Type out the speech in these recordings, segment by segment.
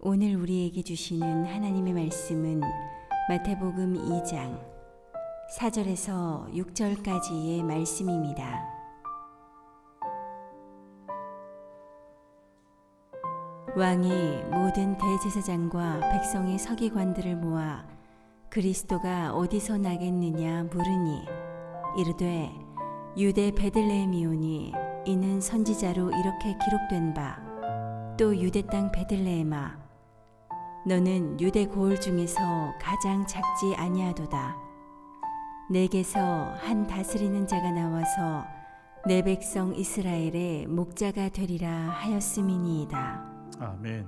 오늘 우리에게 주시는 하나님의 말씀은 마태복음 2장 4절에서 6절까지의 말씀입니다. 왕이 모든 대제사장과 백성의 서기관들을 모아 그리스도가 어디서 나겠느냐 물으니 이르되 유대 베들레헴이오니 이는 선지자로 이렇게 기록된 바 또 유대 땅 베들레헴아 너는 유대 고을 중에서 가장 작지 아니하도다. 내게서 한 다스리는 자가 나와서 내 백성 이스라엘의 목자가 되리라 하였음이니이다. 아멘.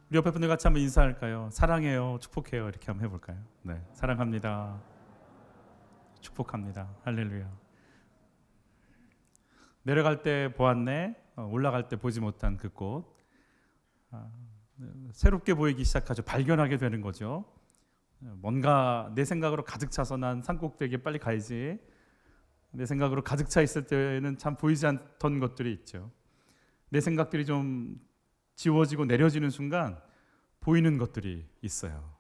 우리 옆에 분들 같이 한번 인사할까요? 사랑해요, 축복해요 이렇게 한번 해볼까요? 네, 사랑합니다, 축복합니다. 할렐루야. 내려갈 때 보았네, 올라갈 때 보지 못한 그 꽃, 새롭게 보이기 시작하죠. 발견하게 되는 거죠. 뭔가 내 생각으로 가득 차서 난 산꼭대기에 빨리 가야지. 내 생각으로 가득 차 있을 때는 참 보이지 않던 것들이 있죠. 내 생각들이 좀 지워지고 내려지는 순간 보이는 것들이 있어요.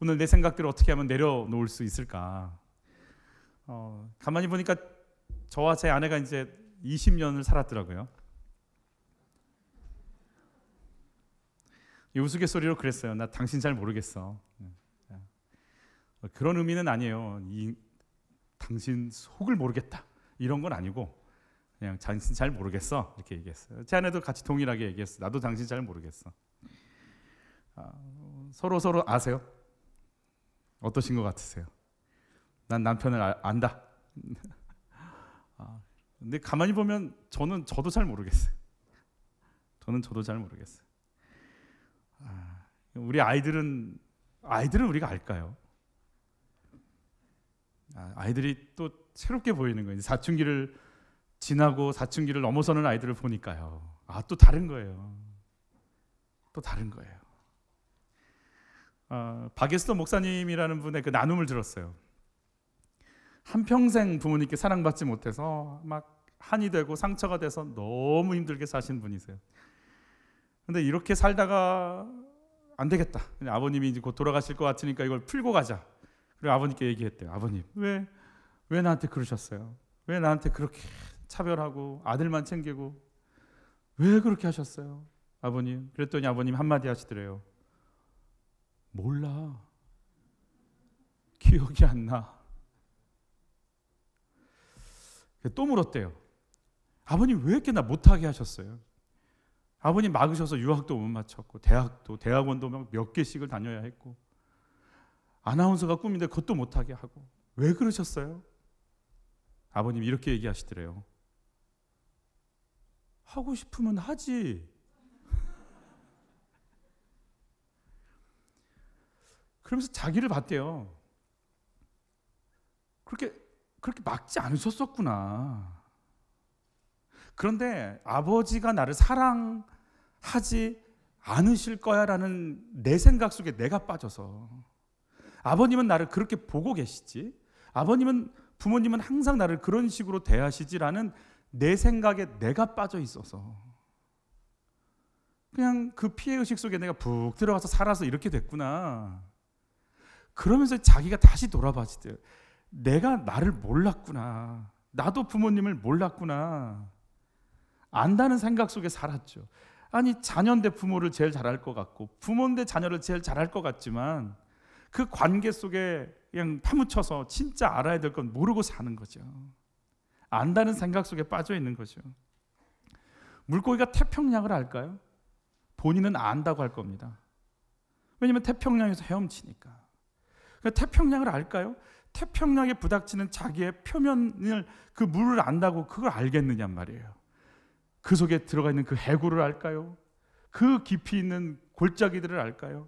오늘 내 생각들을 어떻게 하면 내려놓을 수 있을까? 가만히 보니까 저와 제 아내가 이제 20년을 살았더라고요. 이 우스갯소리로 그랬어요. 나 당신 잘 모르겠어. 그런 의미는 아니에요. 당신 속을 모르겠다 이런 건 아니고 그냥 당신 잘 모르겠어 이렇게 얘기했어요. 제 아내도 같이 동일하게 얘기했어요. 나도 당신 잘 모르겠어. 서로 아세요? 어떠신 것 같으세요? 난 남편을 안다. 근데 가만히 보면 저도 잘 모르겠어요. 저도 잘 모르겠어요. 우리 아이들은 우리가 알까요? 아이들이 또 새롭게 보이는 거예요. 사춘기를 지나고 사춘기를 넘어서는 아이들을 보니까요. 또 다른 거예요. 또 다른 거예요. 박예수도 목사님이라는 분의 그 나눔을 들었어요. 한평생 부모님께 사랑받지 못해서 막 한이 되고 상처가 돼서 너무 힘들게 사신 분이세요. 근데 이렇게 살다가 안 되겠다. 아버님이 이제 곧 돌아가실 것 같으니까 이걸 풀고 가자. 그리고 아버님께 얘기했대요. 아버님, 왜 나한테 그러셨어요? 왜 나한테 그렇게 차별하고 아들만 챙기고 왜 그렇게 하셨어요? 아버님. 그랬더니 아버님 한마디 하시더래요. 몰라. 기억이 안 나. 또 물었대요. 아버님 왜 이렇게 나 못하게 하셨어요? 아버님 막으셔서 유학도 못 마쳤고 대학원도 몇 개씩을 다녀야 했고 아나운서가 꿈인데 그것도 못하게 하고 왜 그러셨어요? 아버님 이렇게 얘기하시더래요. 하고 싶으면 하지. 그러면서 자기를 봤대요. 그렇게 막지 않으셨었구나. 그런데 아버지가 나를 사랑하지 않으실 거야라는 내 생각 속에 내가 빠져서 아버님은 나를 그렇게 보고 계시지, 부모님은 항상 나를 그런 식으로 대하시지라는 내 생각에 내가 빠져 있어서 그냥 그 피해의식 속에 내가 푹 들어가서 살아서 이렇게 됐구나. 그러면서 자기가 다시 돌아봐지대요. 내가 나를 몰랐구나. 나도 부모님을 몰랐구나. 안다는 생각 속에 살았죠. 아니 자녀인데 부모를 제일 잘할 것 같고 부모인데 자녀를 제일 잘할 것 같지만 그 관계 속에 그냥 파묻혀서 진짜 알아야 될 건 모르고 사는 거죠. 안다는 생각 속에 빠져 있는 거죠. 물고기가 태평양을 알까요? 본인은 안다고 할 겁니다. 왜냐하면 태평양에서 헤엄치니까. 태평양을 알까요? 태평양에 부닥치는 자기의 표면을 그 물을 안다고 그걸 알겠느냔 말이에요. 그 속에 들어가 있는 그 해구를 알까요? 그 깊이 있는 골짜기들을 알까요?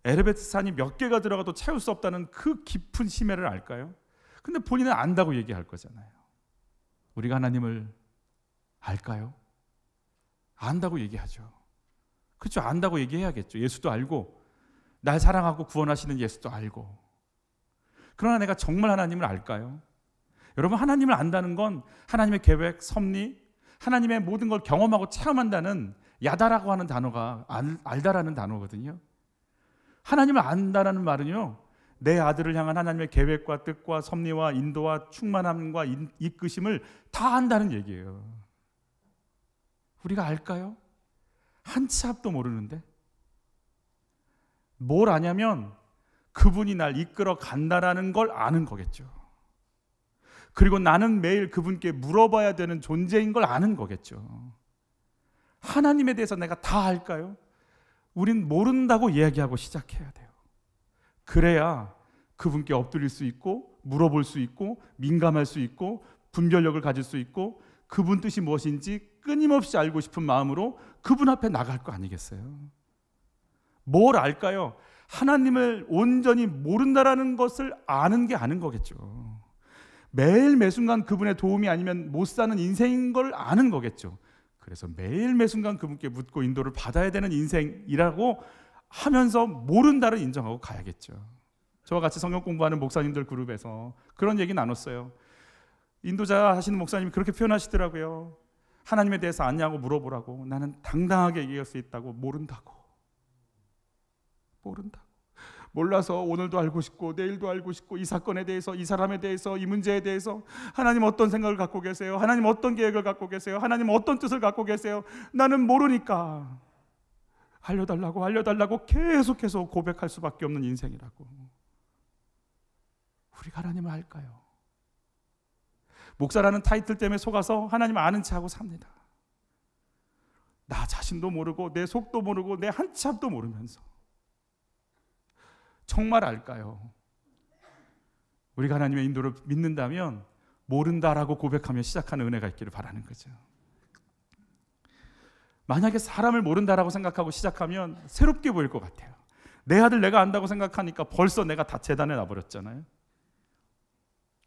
에베레스트 산이 몇 개가 들어가도 채울 수 없다는 그 깊은 심해를 알까요? 근데 본인은 안다고 얘기할 거잖아요. 우리가 하나님을 알까요? 안다고 얘기하죠. 그렇죠. 안다고 얘기해야겠죠. 예수도 알고 날 사랑하고 구원하시는 예수도 알고. 그러나 내가 정말 하나님을 알까요? 여러분, 하나님을 안다는 건 하나님의 계획, 섭리, 하나님의 모든 걸 경험하고 체험한다는 야다라고 하는 단어가 알다라는 단어거든요. 하나님을 안다라는 말은요, 내 아들을 향한 하나님의 계획과 뜻과 섭리와 인도와 충만함과 이끄심을 다 안다는 얘기예요. 우리가 알까요? 한 치 앞도 모르는데. 뭘 아냐면 그분이 날 이끌어 간다라는 걸 아는 거겠죠. 그리고 나는 매일 그분께 물어봐야 되는 존재인 걸 아는 거겠죠. 하나님에 대해서 내가 다 알까요? 우린 모른다고 이야기하고 시작해야 돼요. 그래야 그분께 엎드릴 수 있고 물어볼 수 있고 민감할 수 있고 분별력을 가질 수 있고 그분 뜻이 무엇인지 끊임없이 알고 싶은 마음으로 그분 앞에 나갈 거 아니겠어요? 뭘 알까요? 하나님을 온전히 모른다라는 것을 아는 게 아는 거겠죠. 매일 매순간 그분의 도움이 아니면 못 사는 인생인 걸 아는 거겠죠. 그래서 매일 매순간 그분께 묻고 인도를 받아야 되는 인생이라고 하면서 모른다를 인정하고 가야겠죠. 저와 같이 성경 공부하는 목사님들 그룹에서 그런 얘기 나눴어요. 인도자 하시는 목사님이 그렇게 표현하시더라고요. 하나님에 대해서 아냐고 물어보라고. 나는 당당하게 얘기할 수 있다고. 모른다고. 몰라서 오늘도 알고 싶고 내일도 알고 싶고 이 사건에 대해서, 이 사람에 대해서, 이 문제에 대해서 하나님 어떤 생각을 갖고 계세요? 하나님 어떤 계획을 갖고 계세요? 하나님 어떤 뜻을 갖고 계세요? 나는 모르니까 알려달라고 계속해서 고백할 수밖에 없는 인생이라고. 우리가 하나님을 알까요? 목사라는 타이틀 때문에 속아서 하나님 아는 체 하고 삽니다. 나 자신도 모르고 내 속도 모르고 내 한 치 앞도 모르면서 정말 알까요? 우리가 하나님의 인도를 믿는다면 모른다라고 고백하며 시작하는 은혜가 있기를 바라는 거죠. 만약에 사람을 모른다라고 생각하고 시작하면 새롭게 보일 것 같아요. 내 아들 내가 안다고 생각하니까 벌써 내가 다 재단에 놔버렸잖아요.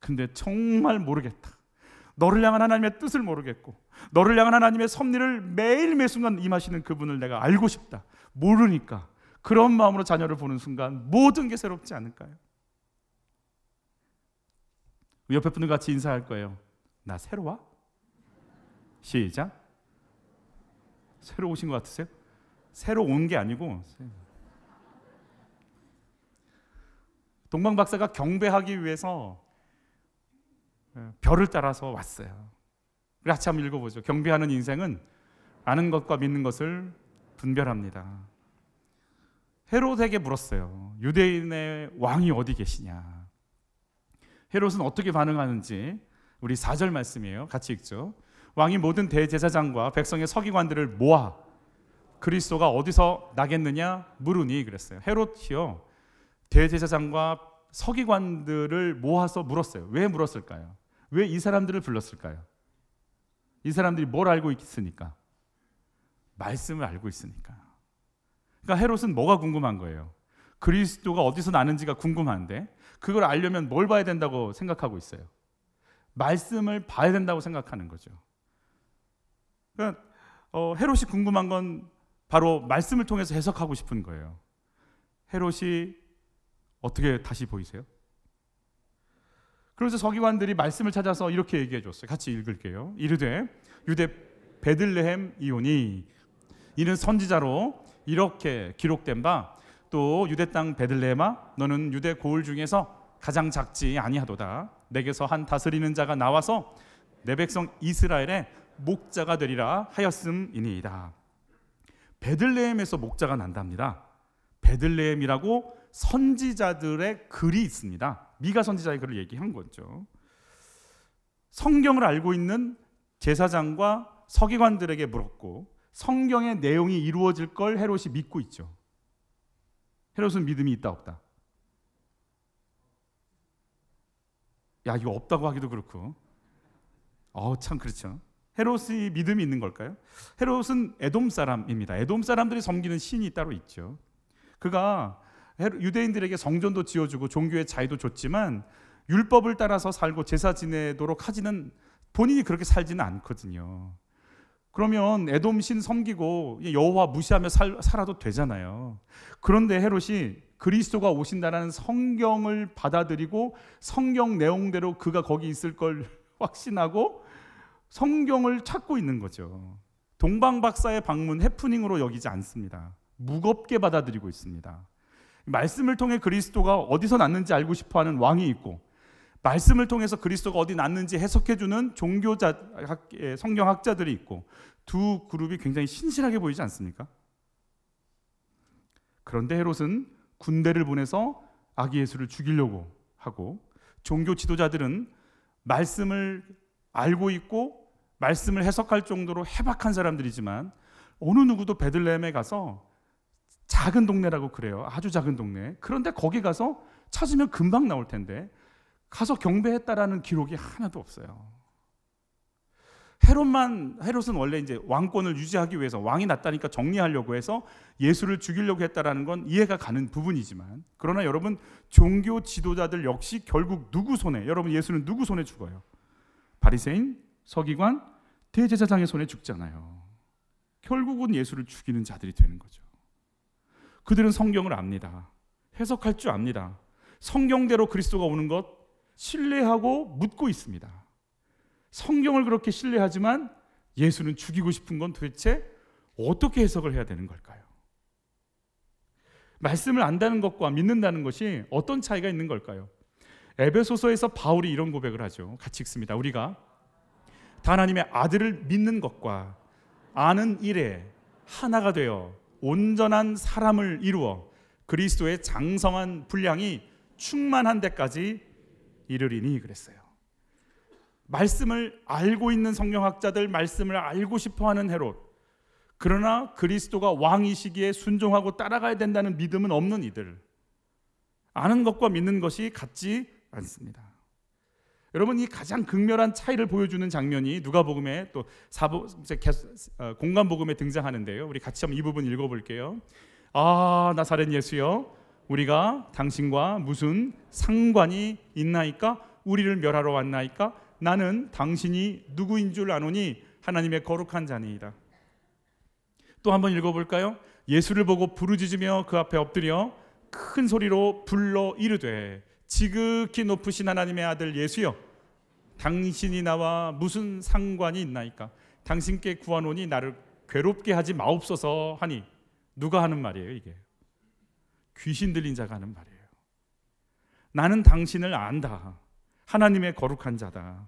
근데 정말 모르겠다. 너를 향한 하나님의 뜻을 모르겠고 너를 향한 하나님의 섭리를 매일 매순간 임하시는 그분을 내가 알고 싶다. 모르니까 그런 마음으로 자녀를 보는 순간 모든 게 새롭지 않을까요? 옆에 분들 같이 인사할 거예요. 나 새로 와? 시작. 새로 오신 것 같으세요? 새로 온 게 아니고 동방 박사가 경배하기 위해서 별을 따라서 왔어요. 같이 한번 읽어보죠. 경배하는 인생은 아는 것과 믿는 것을 분별합니다. 헤롯에게 물었어요. 유대인의 왕이 어디 계시냐. 헤롯은 어떻게 반응하는지 우리 4절 말씀이에요. 같이 읽죠. 왕이 모든 대제사장과 백성의 서기관들을 모아 그리스도가 어디서 나겠느냐 물으니 그랬어요. 헤롯이요 대제사장과 서기관들을 모아서 물었어요. 왜 물었을까요? 왜 이 사람들을 불렀을까요? 이 사람들이 뭘 알고 있으니까? 말씀을 알고 있으니까. 그러니까 헤롯은 뭐가 궁금한 거예요? 그리스도가 어디서 나는지가 궁금한데 그걸 알려면 뭘 봐야 된다고 생각하고 있어요? 말씀을 봐야 된다고 생각하는 거죠. 그러니까 헤롯이 궁금한 건 바로 말씀을 통해서 해석하고 싶은 거예요. 헤롯이 어떻게 다시 보이세요? 그래서 서기관들이 말씀을 찾아서 이렇게 얘기해 줬어요. 같이 읽을게요. 이르되 유대 베들레헴 이오니 이는 선지자로 이렇게 기록된 바 또 유대 땅 베들레헴아 너는 유대 고을 중에서 가장 작지 아니하도다. 내게서 한 다스리는 자가 나와서 내 백성 이스라엘의 목자가 되리라 하였음이니이다. 베들레헴에서 목자가 난답니다. 베들레헴이라고 선지자들의 글이 있습니다. 미가 선지자의 글을 얘기한 거죠. 성경을 알고 있는 제사장과 서기관들에게 물었고 성경의 내용이 이루어질 걸 헤롯이 믿고 있죠. 헤롯은 믿음이 있다 없다? 야 이거 없다고 하기도 그렇고 참 그렇죠. 헤롯이 믿음이 있는 걸까요? 헤롯은 에돔 사람입니다. 에돔 사람들이 섬기는 신이 따로 있죠. 그가 유대인들에게 성전도 지어주고 종교의 자유도 줬지만 율법을 따라서 살고 제사 지내도록 하지는 본인이 그렇게 살지는 않거든요. 그러면 에돔 신 섬기고 여호와 무시하며 살아도 되잖아요. 그런데 헤롯이 그리스도가 오신다는 성경을 받아들이고 성경 내용대로 그가 거기 있을 걸 확신하고 성경을 찾고 있는 거죠. 동방박사의 방문 해프닝으로 여기지 않습니다. 무겁게 받아들이고 있습니다. 말씀을 통해 그리스도가 어디서 났는지 알고 싶어하는 왕이 있고, 말씀을 통해서 그리스도가 어디 났는지 해석해주는 성경학자들이 있고, 두 그룹이 굉장히 신실하게 보이지 않습니까? 그런데 헤롯은 군대를 보내서 아기 예수를 죽이려고 하고, 종교 지도자들은 말씀을 알고 있고 말씀을 해석할 정도로 해박한 사람들이지만 어느 누구도 베들레헴에 가서, 작은 동네라고 그래요. 아주 작은 동네. 그런데 거기 가서 찾으면 금방 나올 텐데 가서 경배했다라는 기록이 하나도 없어요. 헤롯은 원래 이제 왕권을 유지하기 위해서, 왕이 났다니까 정리하려고 해서 예수를 죽이려고 했다라는 건 이해가 가는 부분이지만, 그러나 여러분, 종교 지도자들 역시 결국 누구 손에, 여러분, 예수는 누구 손에 죽어요? 바리새인, 서기관, 대제사장의 손에 죽잖아요. 결국은 예수를 죽이는 자들이 되는 거죠. 그들은 성경을 압니다. 해석할 줄 압니다. 성경대로 그리스도가 오는 것 신뢰하고 묻고 있습니다. 성경을 그렇게 신뢰하지만 예수는 죽이고 싶은 건 도대체 어떻게 해석을 해야 되는 걸까요? 말씀을 안다는 것과 믿는다는 것이 어떤 차이가 있는 걸까요? 에베소서에서 바울이 이런 고백을 하죠. 같이 읽습니다. 우리가 다 하나님의 아들을 믿는 것과 아는 일에 하나가 되어 온전한 사람을 이루어 그리스도의 장성한 분량이 충만한 데까지 이르리니 그랬어요. 말씀을 알고 있는 성경학자들, 말씀을 알고 싶어하는 헤롯, 그러나 그리스도가 왕이시기에 순종하고 따라가야 된다는 믿음은 없는 이들, 아는 것과 믿는 것이 같지 않습니다. 여러분, 이 가장 극렬한 차이를 보여주는 장면이 누가복음에 또 공간복음에 등장하는데요. 우리 같이 한번 이 부분 읽어볼게요. 아, 나사렛 예수여, 우리가 당신과 무슨 상관이 있나이까? 우리를 멸하러 왔나이까? 나는 당신이 누구인 줄 아노니 하나님의 거룩한 자니이다. 또 한번 읽어볼까요? 예수를 보고 부르짖으며 그 앞에 엎드려 큰 소리로 불러 이르되 지극히 높으신 하나님의 아들 예수여, 당신이 나와 무슨 상관이 있나이까? 당신께 구하노니 나를 괴롭게 하지 마옵소서 하니. 누가 하는 말이에요? 이게 귀신 들린 자가 하는 말이에요. 나는 당신을 안다. 하나님의 거룩한 자다.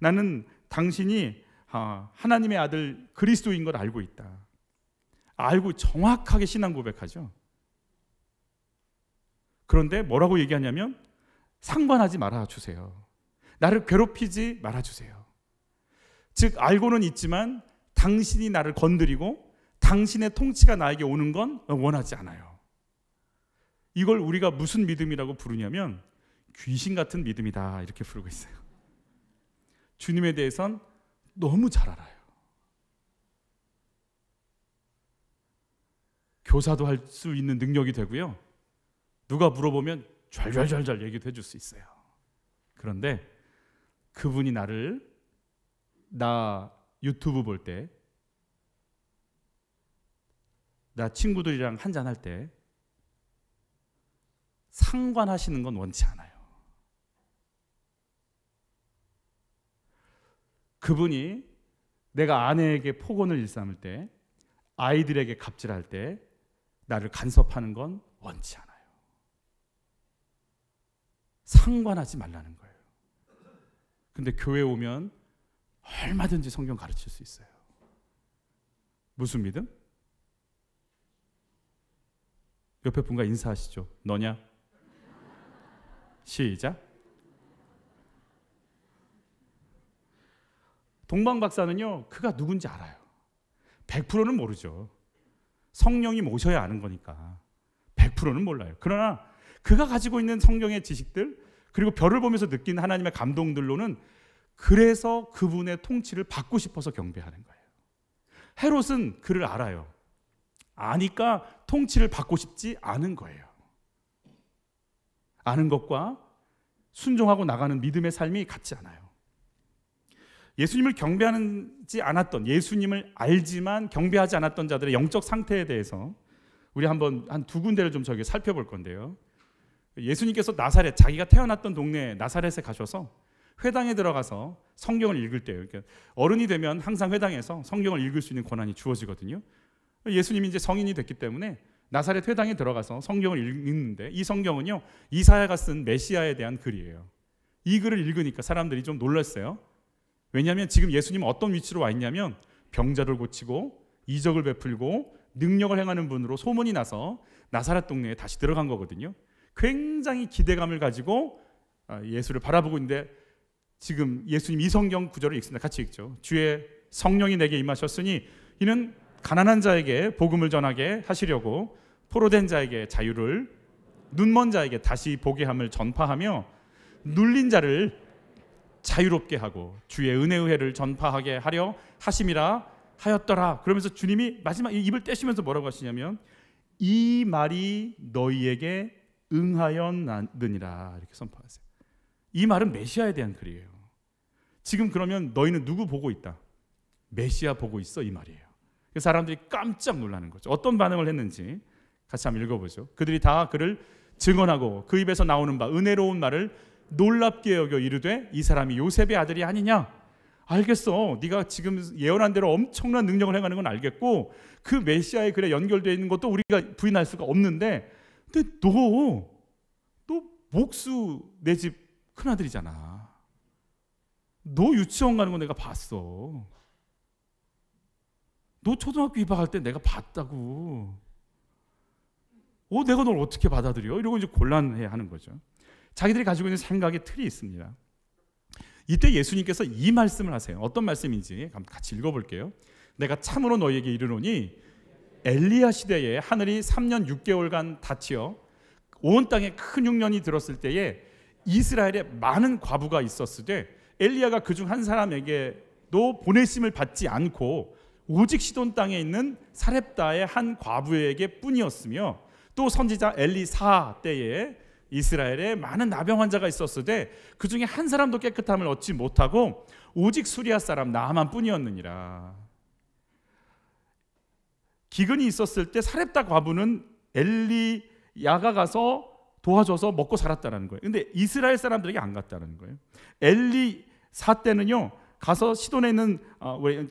나는 당신이 하나님의 아들 그리스도인 걸 알고 있다. 알고 정확하게 신앙 고백하죠. 그런데 뭐라고 얘기하냐면 상관하지 말아주세요. 나를 괴롭히지 말아주세요. 즉, 알고는 있지만 당신이 나를 건드리고 당신의 통치가 나에게 오는 건 원하지 않아요. 이걸 우리가 무슨 믿음이라고 부르냐면 귀신 같은 믿음이다, 이렇게 부르고 있어요. 주님에 대해선 너무 잘 알아요. 교사도 할 수 있는 능력이 되고요. 누가 물어보면 잘 얘기도 해줄 수 있어요. 그런데 그분이 나 유튜브 볼 때, 나 친구들이랑 한잔할 때 상관하시는 건 원치 않아요. 그분이 내가 아내에게 폭언을 일삼을 때, 아이들에게 갑질할 때 나를 간섭하는 건 원치 않아요. 상관하지 말라는 거예요. 근데 교회 오면 얼마든지 성경 가르칠 수 있어요. 무슨 믿음? 옆에 분과 인사하시죠. 너냐? 시작. 동방 박사는요, 그가 누군지 알아요. 100%는 모르죠. 성령이 모셔야 아는 거니까 100%는 몰라요. 그러나 그가 가지고 있는 성경의 지식들, 그리고 별을 보면서 느낀 하나님의 감동들로는 그래서 그분의 통치를 받고 싶어서 경배하는 거예요. 헤롯은 그를 알아요. 아니까 통치를 받고 싶지 않은 거예요. 아는 것과 순종하고 나가는 믿음의 삶이 같지 않아요. 예수님을 경배하지 않았던, 예수님을 알지만 경배하지 않았던 자들의 영적 상태에 대해서 우리 한번 한 두 군데를 좀 저기 살펴볼 건데요. 예수님께서 나사렛, 자기가 태어났던 동네 나사렛에 가셔서 회당에 들어가서 성경을 읽을 때요. 그러니까 어른이 되면 항상 회당에서 성경을 읽을 수 있는 권한이 주어지거든요. 예수님이 이제 성인이 됐기 때문에 나사렛 회당에 들어가서 성경을 읽는데, 이 성경은요 이사야가 쓴 메시아에 대한 글이에요. 이 글을 읽으니까 사람들이 좀 놀랐어요. 왜냐하면 지금 예수님은 어떤 위치로 와 있냐면 병자를 고치고 이적을 베풀고 능력을 행하는 분으로 소문이 나서 나사렛 동네에 다시 들어간 거거든요. 굉장히 기대감을 가지고 예수를 바라보고 있는데, 지금 예수님 이 성경 구절을 읽습니다. 같이 읽죠. 주의 성령이 내게 임하셨으니 이는 가난한 자에게 복음을 전하게 하시려고 포로된 자에게 자유를, 눈먼 자에게 다시 보게 함을 전파하며 눌린 자를 자유롭게 하고 주의 은혜의 해를 전파하게 하려 하심이라 하였더라. 그러면서 주님이 마지막 입을 떼시면서 뭐라고 하시냐면 이 말이 너희에게 응하였느니라 이렇게 선포하세요. 이 말은 메시아에 대한 글이에요. 지금 그러면 너희는 누구 보고 있다? 메시아 보고 있어, 이 말이에요. 사람들이 깜짝 놀라는 거죠. 어떤 반응을 했는지 같이 한번 읽어보죠. 그들이 다 그를 증언하고 그 입에서 나오는 바 은혜로운 말을 놀랍게 여겨 이르되 이 사람이 요셉의 아들이 아니냐? 알겠어. 네가 지금 예언한 대로 엄청난 능력을 행하는 건 알겠고 그 메시아의 글에 연결되어 있는 것도 우리가 부인할 수가 없는데, 근데 너 목수 내 집 큰아들이잖아. 너 유치원 가는 거 내가 봤어. 너 초등학교 입학할 때 내가 봤다고. 내가 널 어떻게 받아들여? 이러고 이제 곤란해하는 거죠. 자기들이 가지고 있는 생각의 틀이 있습니다. 이때 예수님께서 이 말씀을 하세요. 어떤 말씀인지 같이 읽어볼게요. 내가 참으로 너희에게 이르노니 엘리야 시대에 하늘이 3년 6개월간 닫히어 온 땅에 큰 흉년이 들었을 때에 이스라엘에 많은 과부가 있었으되 엘리야가 그중 한 사람에게도 보내심을 받지 않고 오직 시돈 땅에 있는 사렙다의 한 과부에게 뿐이었으며, 또 선지자 엘리사 때에 이스라엘에 많은 나병 환자가 있었으되 그 중에 한 사람도 깨끗함을 얻지 못하고 오직 수리아 사람 나만 뿐이었느니라. 기근이 있었을 때 사렙다 과부는 엘리야가 가서 도와줘서 먹고 살았다는 거예요. 근데 이스라엘 사람들에게 안 갔다는 거예요. 엘리사 때는요 가서 시돈에 있는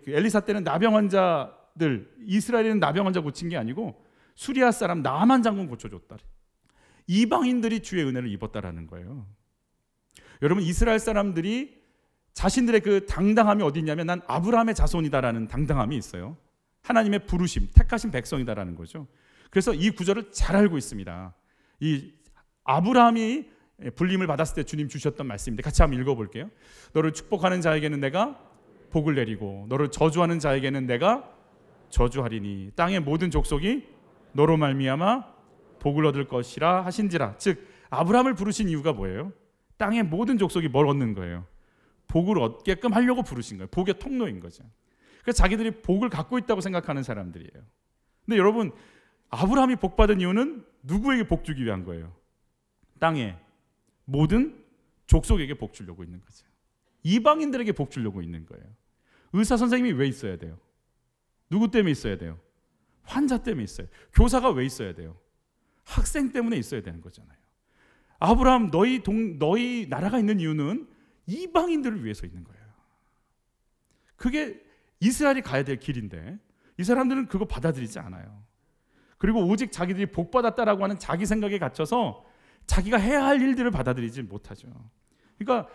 엘리사 때는 나병 환자들, 이스라엘에는 나병 환자 고친 게 아니고 수리아 사람 나만 장군 고쳐줬다. 이방인들이 주의 은혜를 입었다라는 거예요. 여러분, 이스라엘 사람들이 자신들의 그 당당함이 어디 있냐면 난 아브라함의 자손이다라는 당당함이 있어요. 하나님의 부르심, 택하신 백성이다라는 거죠. 그래서 이 구절을 잘 알고 있습니다. 이 아브라함이 불림을 받았을 때 주님 주셨던 말씀인데 같이 한번 읽어볼게요. 너를 축복하는 자에게는 내가 복을 내리고 너를 저주하는 자에게는 내가 저주하리니 땅의 모든 족속이 너로 말미암아 복을 얻을 것이라 하신지라. 즉 아브라함을 부르신 이유가 뭐예요? 땅의 모든 족속이 뭘 얻는 거예요? 복을 얻게끔 하려고 부르신 거예요. 복의 통로인 거죠. 그래서 자기들이 복을 갖고 있다고 생각하는 사람들이에요. 근데 여러분, 아브라함이 복 받은 이유는 누구에게 복 주기 위한 거예요? 땅의 모든 족속에게 복 주려고 있는 거죠. 이방인들에게 복 주려고 있는 거예요. 의사 선생님이 왜 있어야 돼요? 누구 때문에 있어야 돼요? 환자 때문에 있어요. 교사가 왜 있어야 돼요? 학생 때문에 있어야 되는 거잖아요. 아브라함, 너희 나라가 있는 이유는 이방인들을 위해서 있는 거예요. 그게 이스라엘이 가야 될 길인데 이 사람들은 그거 받아들이지 않아요. 그리고 오직 자기들이 복 받았다라고 하는 자기 생각에 갇혀서 자기가 해야 할 일들을 받아들이지 못하죠. 그러니까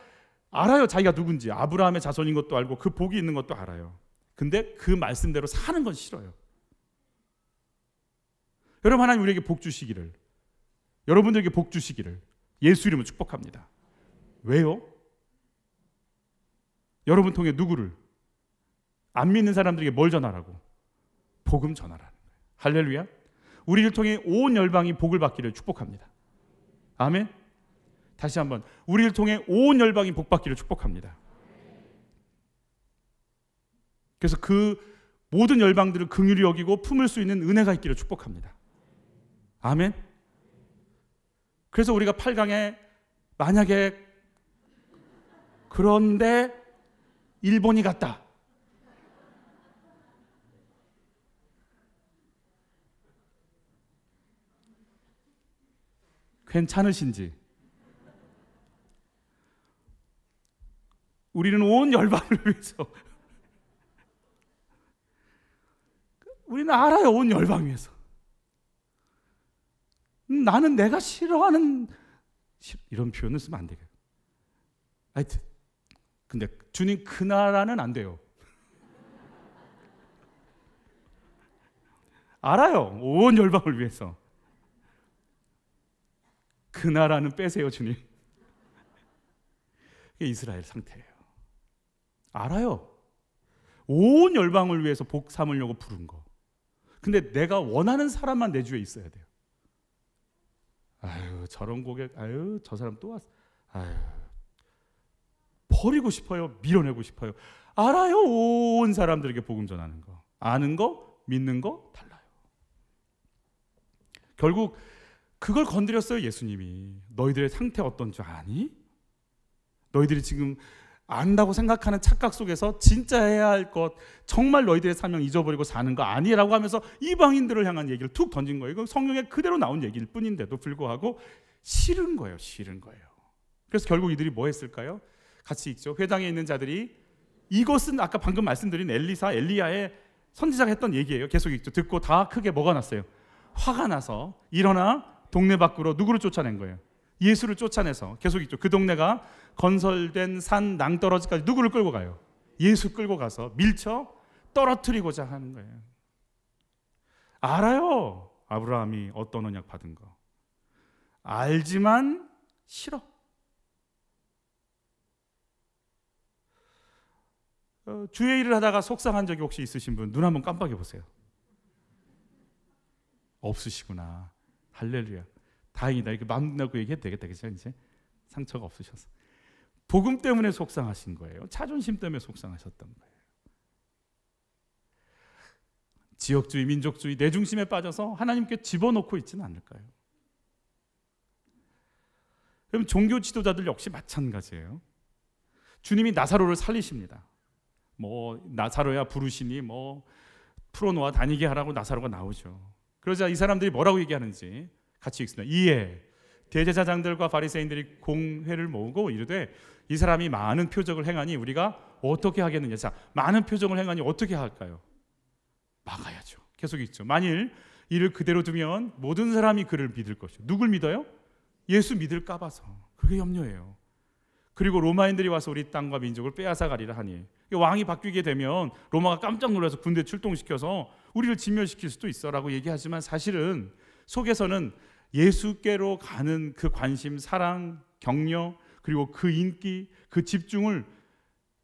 알아요, 자기가 누군지. 아브라함의 자손인 것도 알고 그 복이 있는 것도 알아요. 근데 그 말씀대로 사는 건 싫어요. 여러분, 하나님 우리에게 복 주시기를, 여러분들에게 복 주시기를 예수 이름으로 축복합니다. 왜요? 여러분 통해 누구를? 안 믿는 사람들에게 뭘 전하라고? 복음 전하라는 거예요. 할렐루야. 우리를 통해 온 열방이 복을 받기를 축복합니다. 아멘. 다시 한번, 우리를 통해 온 열방이 복 받기를 축복합니다. 그래서 그 모든 열방들을 긍휼히 여기고 품을 수 있는 은혜가 있기를 축복합니다. 아멘. 그래서 우리가 8강에 만약에 그런데 일본이 갔다, 괜찮으신지. 우리는 온 열방을 위해서 우리는 알아요. 온 열방 위해서 나는 내가 싫어하는 이런 표현을 쓰면 안 되겠어요. 하여튼 근데 주님 그 나라는 안 돼요. 알아요. 온 열방을 위해서 그 나라는 빼세요. 주님. 이게 이스라엘 상태예요. 알아요. 온 열방을 위해서 복 삼으려고 부른 거. 근데 내가 원하는 사람만 내 주에 있어야 돼요. 아유 저런 고객, 아유 저 사람 또 왔어. 아유 버리고 싶어요. 밀어내고 싶어요. 알아요. 온 사람들에게 복음 전하는 거. 아는 거, 믿는 거 달라요. 결국 그걸 건드렸어요. 예수님이. 너희들의 상태 어떤 줄 아니? 너희들이 지금 안다고 생각하는 착각 속에서 진짜 해야 할 것, 정말 너희들의 사명 잊어버리고 사는 거 아니라고 하면서 이방인들을 향한 얘기를 툭 던진 거예요. 이거 성경에 그대로 나온 얘기일 뿐인데도 불구하고 싫은 거예요. 싫은 거예요. 그래서 결국 이들이 뭐 했을까요? 같이 읽죠. 회당에 있는 자들이, 이것은 아까 방금 말씀드린 엘리야의 선지자가 했던 얘기예요. 계속 읽죠. 듣고 다 크게 뭐가 났어요? 화가 나서 일어나 동네 밖으로 누구를 쫓아낸 거예요? 예수를 쫓아내서. 계속 있죠. 그 동네가 건설된 산 낭떠러지까지 누구를 끌고 가요? 예수 끌고 가서 밀쳐 떨어뜨리고자 하는 거예요. 알아요. 아브라함이 어떤 언약 받은 거. 알지만 싫어. 주의 일을 하다가 속상한 적이 혹시 있으신 분 눈 한번 깜빡여 보세요. 없으시구나. 할렐루야. 다행이다. 이렇게 마음 놓고 얘기해도 되겠다. 그죠? 이제 상처가 없으셔서. 복음 때문에 속상하신 거예요. 자존심 때문에 속상하셨던 거예요. 지역주의, 민족주의, 내 중심에 빠져서 하나님께 집어넣고 있지는 않을까요? 그럼 종교 지도자들 역시 마찬가지예요. 주님이 나사로를 살리십니다. 뭐 나사로야 부르시니 뭐 풀어놓아 다니게 하라고 나사로가 나오죠. 그러자 이 사람들이 뭐라고 얘기하는지 같이 읽습니다. 이에 대제사장들과 바리새인들이 공회를 모으고 이르되 이 사람이 많은 표적을 행하니 우리가 어떻게 하겠느냐. 자, 많은 표적을 행하니 어떻게 할까요? 막아야죠. 계속 있죠. 만일 이를 그대로 두면 모든 사람이 그를 믿을 것이요. 누굴 믿어요? 예수 믿을까 봐서. 그게 염려예요. 그리고 로마인들이 와서 우리 땅과 민족을 빼앗아 가리라 하니, 왕이 바뀌게 되면 로마가 깜짝 놀라서 군대 출동시켜서 우리를 진멸시킬 수도 있어라고 얘기하지만 사실은 속에서는 예수께로 가는 그 관심, 사랑, 격려, 그리고 그 인기, 그 집중을,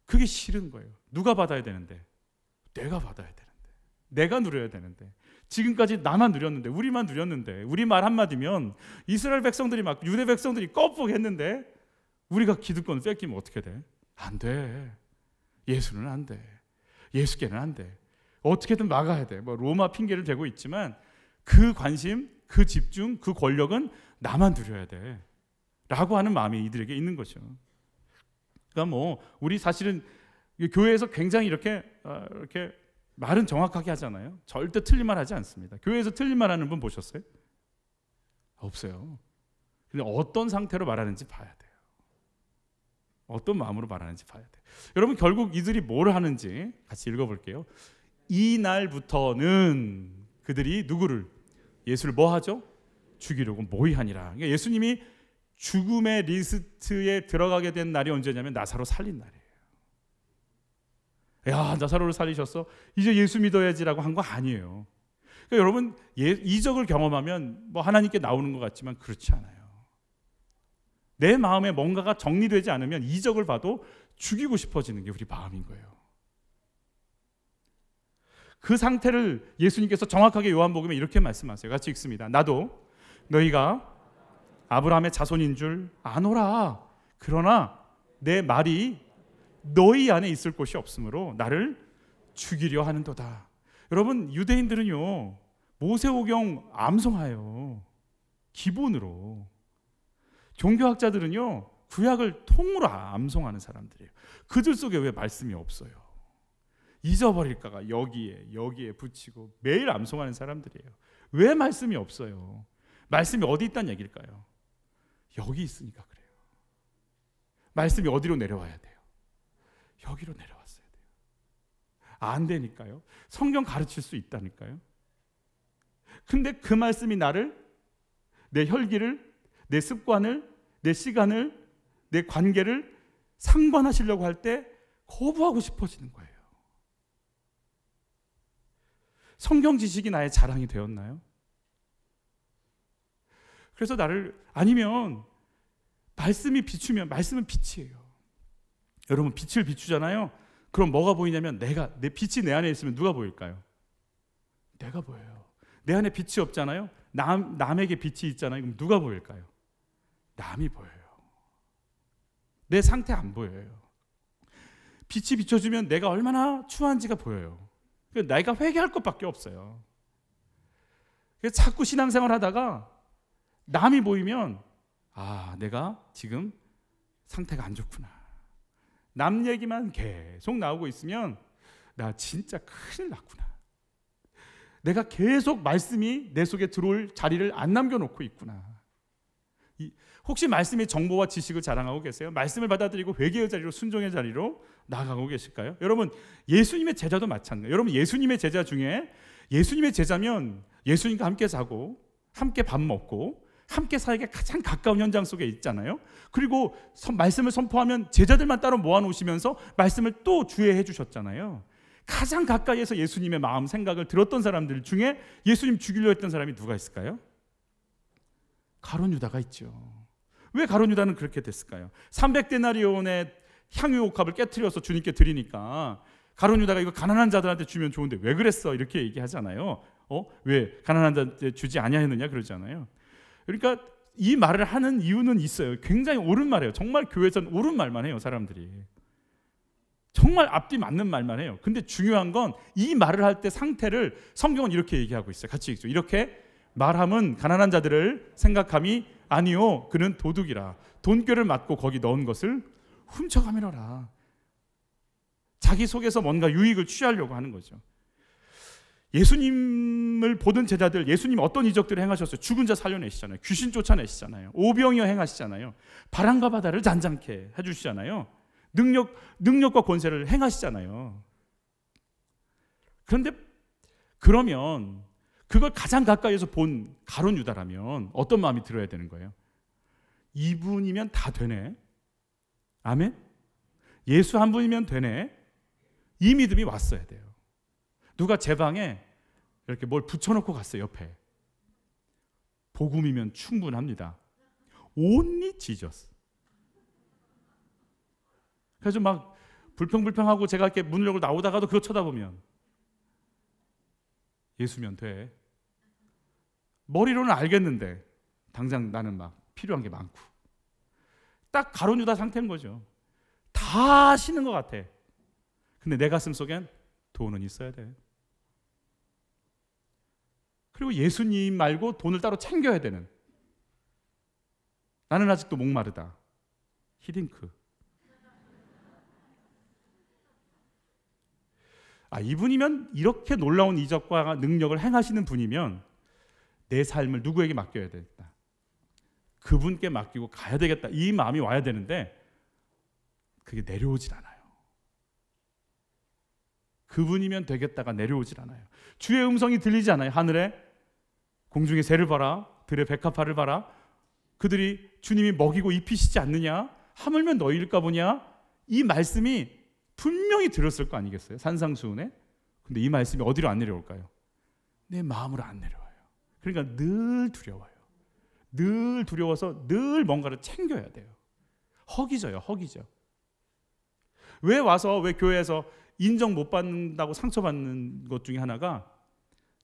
그게 싫은 거예요. 누가 받아야 되는데? 내가 받아야 되는데, 내가 누려야 되는데, 지금까지 나만 누렸는데, 우리만 누렸는데, 우리 말 한마디면 이스라엘 백성들이 막 유대 백성들이 껍벅했는데 우리가 기득권을 뺏기면 어떻게 돼? 안 돼. 예수는 안 돼. 예수께는 안 돼. 어떻게든 막아야 돼. 뭐 로마 핑계를 대고 있지만 그 관심, 그 집중, 그 권력은 나만 누려야 돼 라고 하는 마음이 이들에게 있는 거죠. 그러니까 뭐 우리 사실은 교회에서 굉장히 이렇게 말은 정확하게 하잖아요. 절대 틀린 말 하지 않습니다. 교회에서 틀린 말 하는 분 보셨어요? 없어요. 근데 어떤 상태로 말하는지 봐야 돼요. 어떤 마음으로 말하는지 봐야 돼요. 여러분, 결국 이들이 뭘 하는지 같이 읽어볼게요. 이 날부터는 그들이 누구를? 예수를 뭐 하죠? 죽이려고 모의하니라. 그러니까 예수님이 죽음의 리스트에 들어가게 된 날이 언제냐면 나사로 살린 날이에요. 야, 나사로를 살리셨어? 이제 예수 믿어야지라고 한 거 아니에요. 그러니까 여러분, 이적을 경험하면 뭐 하나님께 나오는 것 같지만 그렇지 않아요. 내 마음에 뭔가가 정리되지 않으면 이적을 봐도 죽이고 싶어지는 게 우리 마음인 거예요. 그 상태를 예수님께서 정확하게 요한복음에 이렇게 말씀하세요. 같이 읽습니다. 나도 너희가 아브라함의 자손인 줄 아노라. 그러나 내 말이 너희 안에 있을 곳이 없으므로 나를 죽이려 하는도다. 여러분, 유대인들은요 모세오경 암송해요. 기본으로. 종교학자들은요 구약을 통으로 암송하는 사람들이에요. 그들 속에 왜 말씀이 없어요? 잊어버릴까가 여기에 붙이고 매일 암송하는 사람들이에요. 왜 말씀이 없어요? 말씀이 어디 있다는 얘기일까요? 여기 있으니까 그래요. 말씀이 어디로 내려와야 돼요? 여기로 내려왔어야 돼요. 안 되니까요. 성경 가르칠 수 있다니까요. 근데 그 말씀이 나를, 내 혈기를, 내 습관을, 내 시간을, 내 관계를 상관하시려고 할 때 거부하고 싶어지는 거예요. 성경 지식이 나의 자랑이 되었나요? 그래서 나를, 아니면 말씀이 비추면, 말씀은 빛이에요. 여러분, 빛을 비추잖아요. 그럼 뭐가 보이냐면, 내 빛이 내 안에 있으면 누가 보일까요? 내가 보여요. 내 안에 빛이 없잖아요. 남에게 빛이 있잖아요. 그럼 누가 보일까요? 남이 보여요. 내 상태 안 보여요. 빛이 비춰주면 내가 얼마나 추한지가 보여요. 그러니까 내가 회개할 것밖에 없어요. 그래서 자꾸 신앙생활 하다가 남이 보이면, 아, 내가 지금 상태가 안 좋구나. 남 얘기만 계속 나오고 있으면 나 진짜 큰일 났구나. 내가 계속 말씀이 내 속에 들어올 자리를 안 남겨놓고 있구나. 혹시 말씀의 정보와 지식을 자랑하고 계세요? 말씀을 받아들이고 회개의 자리로, 순종의 자리로 나아가고 계실까요? 여러분, 예수님의 제자도 마찬가지예요. 여러분, 예수님의 제자 중에, 예수님의 제자면 예수님과 함께 자고 함께 밥 먹고 함께 사역에 가장 가까운 현장 속에 있잖아요. 그리고 말씀을 선포하면 제자들만 따로 모아놓으시면서 말씀을 또 주의해 주셨잖아요. 가장 가까이에서 예수님의 마음, 생각을 들었던 사람들 중에 예수님 죽이려 했던 사람이 누가 있을까요? 가룟 유다가 있죠. 왜 가룟 유다는 그렇게 됐을까요? 300데나리온의 향유옥합을 깨트려서 주님께 드리니까 가룟 유다가 이거 가난한 자들한테 주면 좋은데 왜 그랬어? 이렇게 얘기하잖아요. 왜 가난한 자한테 주지 아니하였느냐 그러잖아요. 그러니까 이 말을 하는 이유는 있어요. 굉장히 옳은 말이에요. 정말 교회에서는 옳은 말만 해요, 사람들이. 정말 앞뒤 맞는 말만 해요. 근데 중요한 건 이 말을 할 때 상태를 성경은 이렇게 얘기하고 있어요. 같이 읽죠. 이렇게 말함은 가난한 자들을 생각함이 아니요, 그는 도둑이라. 돈꾀를 맞고 거기 넣은 것을 훔쳐가미노라. 자기 속에서 뭔가 유익을 취하려고 하는 거죠. 예수님을 보던 제자들, 예수님 어떤 이적들을 행하셨어요? 죽은 자 살려내시잖아요. 귀신 쫓아내시잖아요. 오병이어 행하시잖아요. 바람과 바다를 잔잔케 해주시잖아요. 능력과 권세를 행하시잖아요. 그런데 그러면 그걸 가장 가까이에서 본 가룟 유다라면 어떤 마음이 들어야 되는 거예요? 이분이면 다 되네. 아멘? 예수 한 분이면 되네. 이 믿음이 왔어야 돼요. 누가 제 방에 이렇게 뭘 붙여놓고 갔어요, 옆에. 복음이면 충분합니다. Only Jesus. 그래서 막 불평불평하고 제가 이렇게 문을 열고 나오다가도 그거 쳐다보면 예수면 돼. 머리로는 알겠는데 당장 나는 막 필요한 게 많고. 딱 가룟 유다 상태인 거죠. 다 아시는 것 같아. 근데 내 가슴 속엔 돈은 있어야 돼. 그리고 예수님 말고 돈을 따로 챙겨야 되는. 나는 아직도 목마르다. 히딩크. 이분이면, 이렇게 놀라운 이적과 능력을 행하시는 분이면 내 삶을 누구에게 맡겨야 되겠다. 그분께 맡기고 가야 되겠다. 이 마음이 와야 되는데 그게 내려오질 않아요. 그분이면 되겠다가 내려오질 않아요. 주의 음성이 들리지 않아요. 하늘에 공중의 새를 봐라. 들의 백합화를 봐라. 그들이 주님이 먹이고 입히시지 않느냐? 하물며 너희일까 보냐? 이 말씀이 분명히 들었을 거 아니겠어요? 산상수훈에. 근데 이 말씀이 어디로 안 내려올까요? 내 마음으로 안 내려와요. 그러니까 늘 두려워요. 늘 두려워서 늘 뭔가를 챙겨야 돼요. 허기져요. 허기져. 왜 교회에서 인정 못 받는다고 상처받는 것 중에 하나가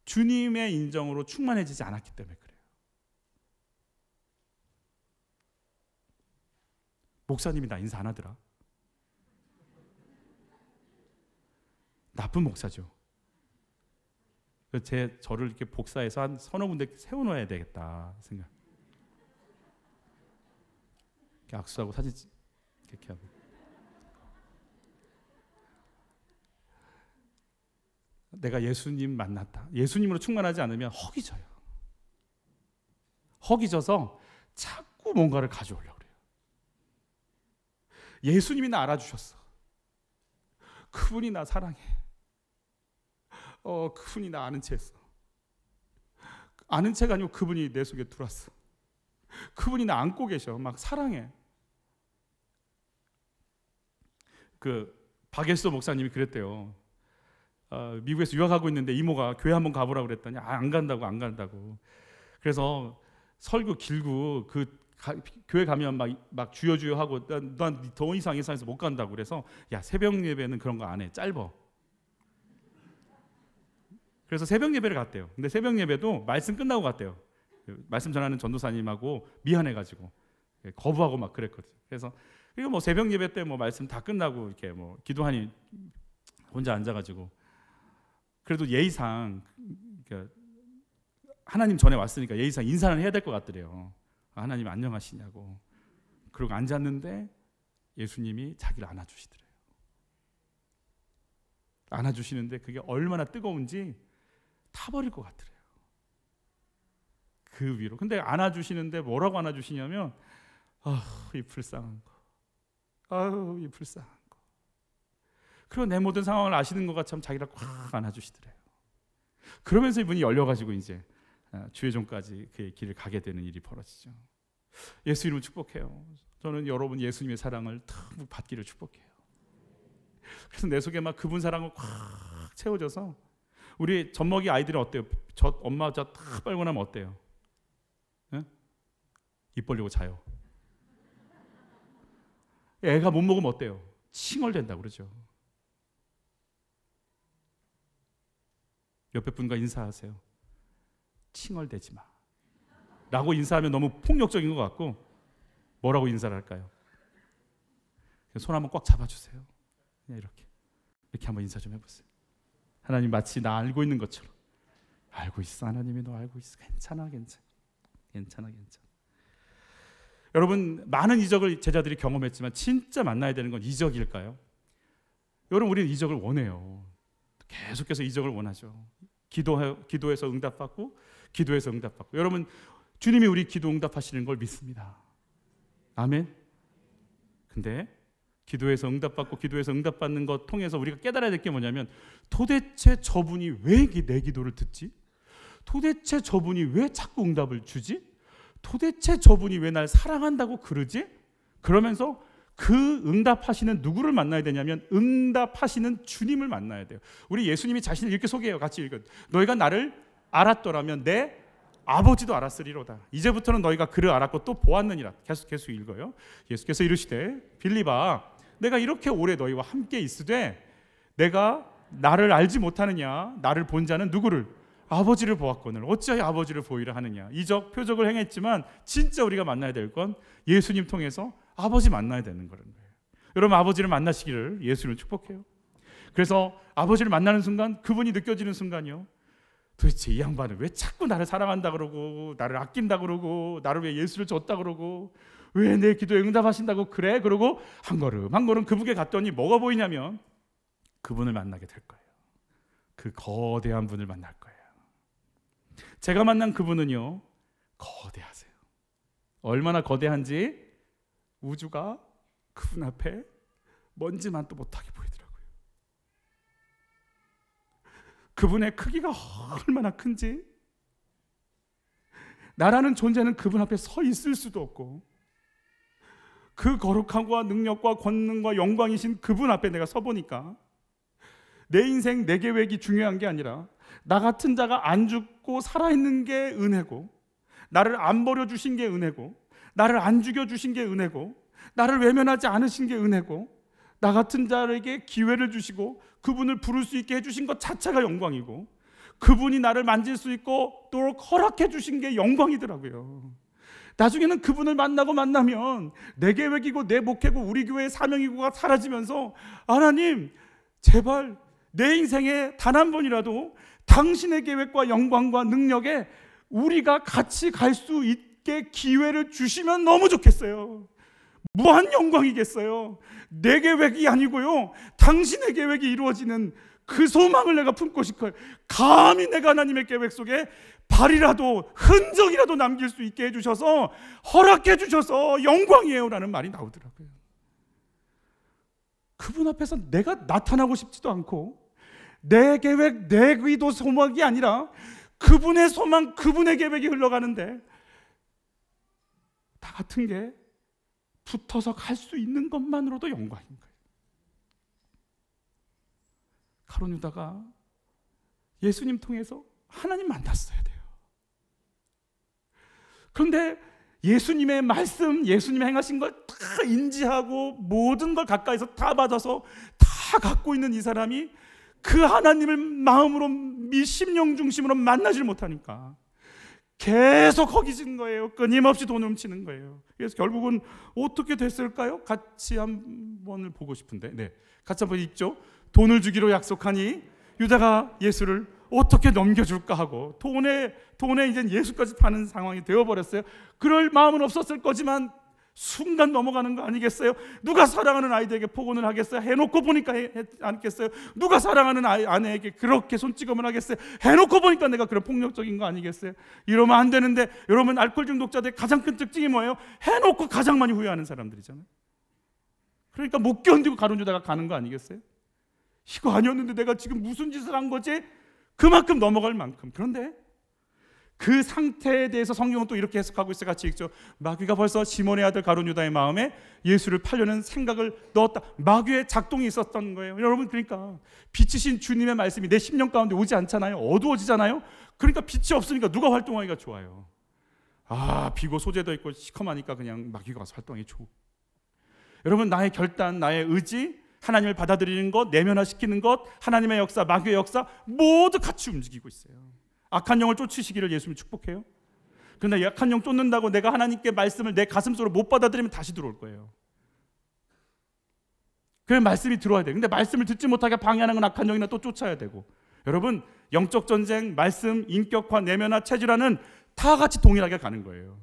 주님의 인정으로 충만해지지 않았기 때문에 그래요. 목사님이 나 인사 안 하더라. 나쁜 목사죠. 저를 이렇게 복사해서 한 서너 군데 세워놓아야 되겠다 생각. 이렇게 악수하고 사진 이렇게 하고. 내가 예수님 만났다. 예수님으로 충만하지 않으면 허기져요. 허기져서 자꾸 뭔가를 가져오려고 그래요. 예수님이 나 알아주셨어. 그분이 나 사랑해. 그분이 나 아는 체 했어. 아는 체가 아니고 그분이 내 속에 들어왔어. 그분이 나 안고 계셔. 막 사랑해. 박예수 목사님이 그랬대요. 미국에서 유학하고 있는데 이모가 교회 한번 가보라고 그랬더니 안 간다고. 그래서 설교 길고 교회 가면 막 주여 하고 난 더 이상 예산에서 못 간다고. 그래서 야, 새벽 예배는 그런 거 안 해. 짧어. 그래서 새벽 예배를 갔대요. 근데 새벽 예배도 말씀 끝나고 갔대요. 말씀 전하는 전도사님하고 미안해가지고 거부하고 막 그랬거든요. 그래서 이거 뭐 새벽 예배 때 뭐 말씀 다 끝나고 이렇게 뭐 기도하니 혼자 앉아가지고 그래도 예의상 그러니까 하나님 전에 왔으니까 예의상 인사는 해야 될 것 같더래요. 하나님 안녕하시냐고. 그러고 앉았는데 예수님이 자기를 안아주시더래요. 안아주시는데 그게 얼마나 뜨거운지 타버릴 것 같더래요. 그 위로. 근데 안아주시는데 뭐라고 안아주시냐면 이 불쌍한 거. 이 불쌍한 거. 그리고 내 모든 상황을 아시는 것 같이 자기를 꽉 안아주시더래요. 그러면서 이분이 열려가지고 이제 주의종까지 그의 길을 가게 되는 일이 벌어지죠. 예수 이름으로 축복해요. 저는 여러분 예수님의 사랑을 듬뿍 받기를 축복해요. 그래서 내 속에 막 그분 사랑을 꽉 채워져서 우리 젖먹이 아이들은 어때요? 엄마 젖 다 빨고 나면 어때요? 응? 입 벌리고 자요. 애가 못 먹으면 어때요? 칭얼댄다고 그러죠. 옆에 분과 인사하세요. 칭얼대지 마 라고 인사하면 너무 폭력적인 것 같고 뭐라고 인사를 할까요? 손 한번 꽉 잡아주세요. 그냥 이렇게 한번 인사 좀 해보세요. 하나님 마치 나 알고 있는 것처럼. 알고 있어. 하나님이 너 알고 있어. 괜찮아. 여러분, 많은 이적을 제자들이 경험했지만 진짜 만나야 되는 건 이적일까요? 여러분, 우리는 이적을 원해요. 계속해서 이적을 원하죠. 기도해서 응답받고 기도해서 응답받고. 여러분, 주님이 우리 기도 응답하시는 걸 믿습니다. 아멘. 근데 기도해서 응답받고 기도해서 응답받는 것 통해서 우리가 깨달아야 될 게 뭐냐면 도대체 저분이 왜 내 기도를 듣지? 도대체 저분이 왜 자꾸 응답을 주지? 도대체 저분이 왜 날 사랑한다고 그러지? 그러면서 그 응답하시는 누구를 만나야 되냐면 응답하시는 주님을 만나야 돼요. 우리 예수님이 자신을 이렇게 소개해요. 같이 읽어요. 너희가 나를 알았더라면 내 아버지도 알았으리로다. 이제부터는 너희가 그를 알았고 또 보았느니라. 계속 읽어요. 예수께서 이르시되 빌립아, 내가 이렇게 오래 너희와 함께 있으되 내가 나를 알지 못하느냐? 나를 본 자는 누구를? 아버지를 보았거늘 어찌하여 아버지를 보이라 하느냐. 이적 표적을 행했지만 진짜 우리가 만나야 될 건 예수님 통해서 아버지 만나야 되는 거예요. 여러분, 아버지를 만나시기를 예수님을 축복해요. 그래서 아버지를 만나는 순간, 그분이 느껴지는 순간이요, 도대체 이 양반은 왜 자꾸 나를 사랑한다 그러고 나를 아낀다 그러고 나를 왜 예수를 줬다 그러고 왜 내 기도에 응답하신다고 그래? 그러고 한 걸음 그분께 갔더니 뭐가 보이냐면 그분을 만나게 될 거예요. 그 거대한 분을 만날 거예요. 제가 만난 그분은요, 거대하세요. 얼마나 거대한지 우주가 그분 앞에 먼지만도 못하게 보이더라고요. 그분의 크기가 얼마나 큰지, 나라는 존재는 그분 앞에 서 있을 수도 없고, 그 거룩함과 능력과 권능과 영광이신 그분 앞에 내가 서 보니까 내 인생 내 계획이 중요한 게 아니라 나 같은 자가 안 죽고 살아있는 게 은혜고, 나를 안 버려주신 게 은혜고, 나를 안 죽여주신 게 은혜고, 나를 외면하지 않으신 게 은혜고, 나 같은 자에게 기회를 주시고 그분을 부를 수 있게 해주신 것 자체가 영광이고, 그분이 나를 만질 수 있고 또 허락해 주신 게 영광이더라고요. 나중에는 그분을 만나면 내 계획이고 내 목회고 우리 교회의 사명이고가 사라지면서 하나님, 제발 내 인생에 단 한 번이라도 당신의 계획과 영광과 능력에 우리가 같이 갈 수 있게 기회를 주시면 너무 좋겠어요. 무한 영광이겠어요. 내 계획이 아니고요, 당신의 계획이 이루어지는 그 소망을 내가 품고 싶어요. 감히 내가 하나님의 계획 속에 발이라도 흔적이라도 남길 수 있게 해주셔서 허락해 주셔서 영광이에요 라는 말이 나오더라고요. 그분 앞에서 내가 나타나고 싶지도 않고 내 계획, 내 의도, 소망이 아니라 그분의 소망, 그분의 계획이 흘러가는데 다 같은 게 붙어서 갈 수 있는 것만으로도 영광인 거예요. 가룟 유다가 예수님 통해서 하나님 만났어야 돼요. 그런데 예수님의 말씀, 예수님이 행하신 걸 다 인지하고 모든 걸 가까이서 다 받아서 다 갖고 있는 이 사람이 그 하나님을 마음으로 심령 중심으로 만나질 못하니까 계속 허기진 거예요. 끊임없이 돈을 훔치는 거예요. 그래서 결국은 어떻게 됐을까요? 같이 한번 보고 싶은데, 네, 같이 한번 읽죠. 돈을 주기로 약속하니 유다가 예수를 어떻게 넘겨줄까 하고 돈에 이제 예수까지 파는 상황이 되어버렸어요. 그럴 마음은 없었을 거지만 순간 넘어가는 거 아니겠어요? 누가 사랑하는 아이들에게 폭언을 하겠어요? 해놓고 보니까 않겠어요? 누가 사랑하는 아내에게 그렇게 손찌검을 하겠어요? 해놓고 보니까 내가 그런 폭력적인 거 아니겠어요? 이러면 안 되는데, 여러분, 알코올 중독자들의 가장 큰 특징이 뭐예요? 해놓고 가장 많이 후회하는 사람들이잖아요. 그러니까 못 견디고 가룟 유다가 가는 거 아니겠어요? 이거 아니었는데 내가 지금 무슨 짓을 한 거지? 그만큼 넘어갈 만큼. 그런데 그 상태에 대해서 성경은 또 이렇게 해석하고 있어. 같이 읽죠. 마귀가 벌써 시몬의 아들 가룟 유다의 마음에 예수를 팔려는 생각을 넣었다. 마귀의 작동이 있었던 거예요. 여러분, 그러니까 빛이신 주님의 말씀이 내 심령 가운데 오지 않잖아요. 어두워지잖아요. 그러니까 빛이 없으니까 누가 활동하기가 좋아요? 비고 소재도 있고 시커머니까 그냥 마귀가 와서 활동하기 좋고. 여러분, 나의 결단, 나의 의지, 하나님을 받아들이는 것, 내면화시키는 것, 하나님의 역사, 마귀의 역사 모두 같이 움직이고 있어요. 악한 영을 쫓으시기를 예수님이 축복해요. 그런데 약한 영 쫓는다고 내가 하나님께 말씀을 내 가슴속으로 못 받아들이면 다시 들어올 거예요. 그래서 말씀이 들어와야 돼요. 근데 말씀을 듣지 못하게 방해하는 건 악한 영이나 또 쫓아야 되고. 여러분, 영적 전쟁, 말씀, 인격화, 내면화, 체질화는 다 같이 동일하게 가는 거예요.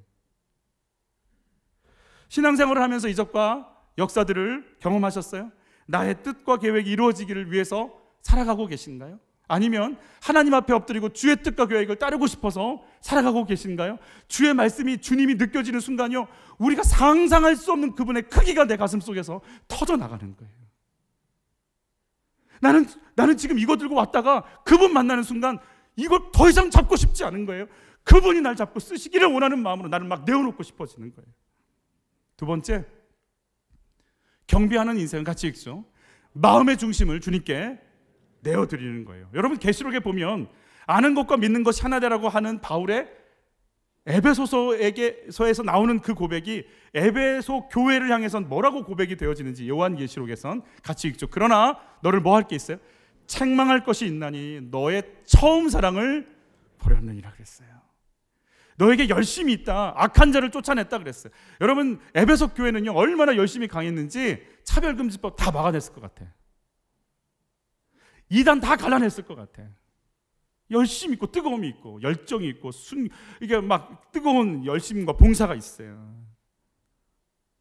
신앙생활을 하면서 이적과 역사들을 경험하셨어요? 나의 뜻과 계획이 이루어지기를 위해서 살아가고 계신가요? 아니면 하나님 앞에 엎드리고 주의 뜻과 계획을 따르고 싶어서 살아가고 계신가요? 주의 말씀이, 주님이 느껴지는 순간이요, 우리가 상상할 수 없는 그분의 크기가 내 가슴 속에서 터져나가는 거예요. 나는 지금 이거 들고 왔다가 그분 만나는 순간 이걸 더 이상 잡고 싶지 않은 거예요. 그분이 날 잡고 쓰시기를 원하는 마음으로 나를 막 내어놓고 싶어지는 거예요. 두 번째, 경배하는 인생은 같이 읽죠. 마음의 중심을 주님께 내어드리는 거예요. 여러분, 계시록에 보면 아는 것과 믿는 것이 하나되라고 하는 바울의 에베소서에서 나오는 그 고백이 에베소 교회를 향해선 뭐라고 고백이 되어지는지 요한계시록에선 같이 읽죠. 그러나 너를 뭐 할 게 있어요? 책망할 것이 있나니 너의 처음 사랑을 버렸느니라 그랬어요. 너에게 열심이 있다. 악한 자를 쫓아냈다 그랬어요. 여러분, 에베소 교회는요, 얼마나 열심히 강했는지 차별금지법 다 막아냈을 것 같아. 이단 다 갈라냈을 것 같아. 열심이 있고 뜨거움이 있고 열정이 있고 이게 막 뜨거운 열심과 봉사가 있어요.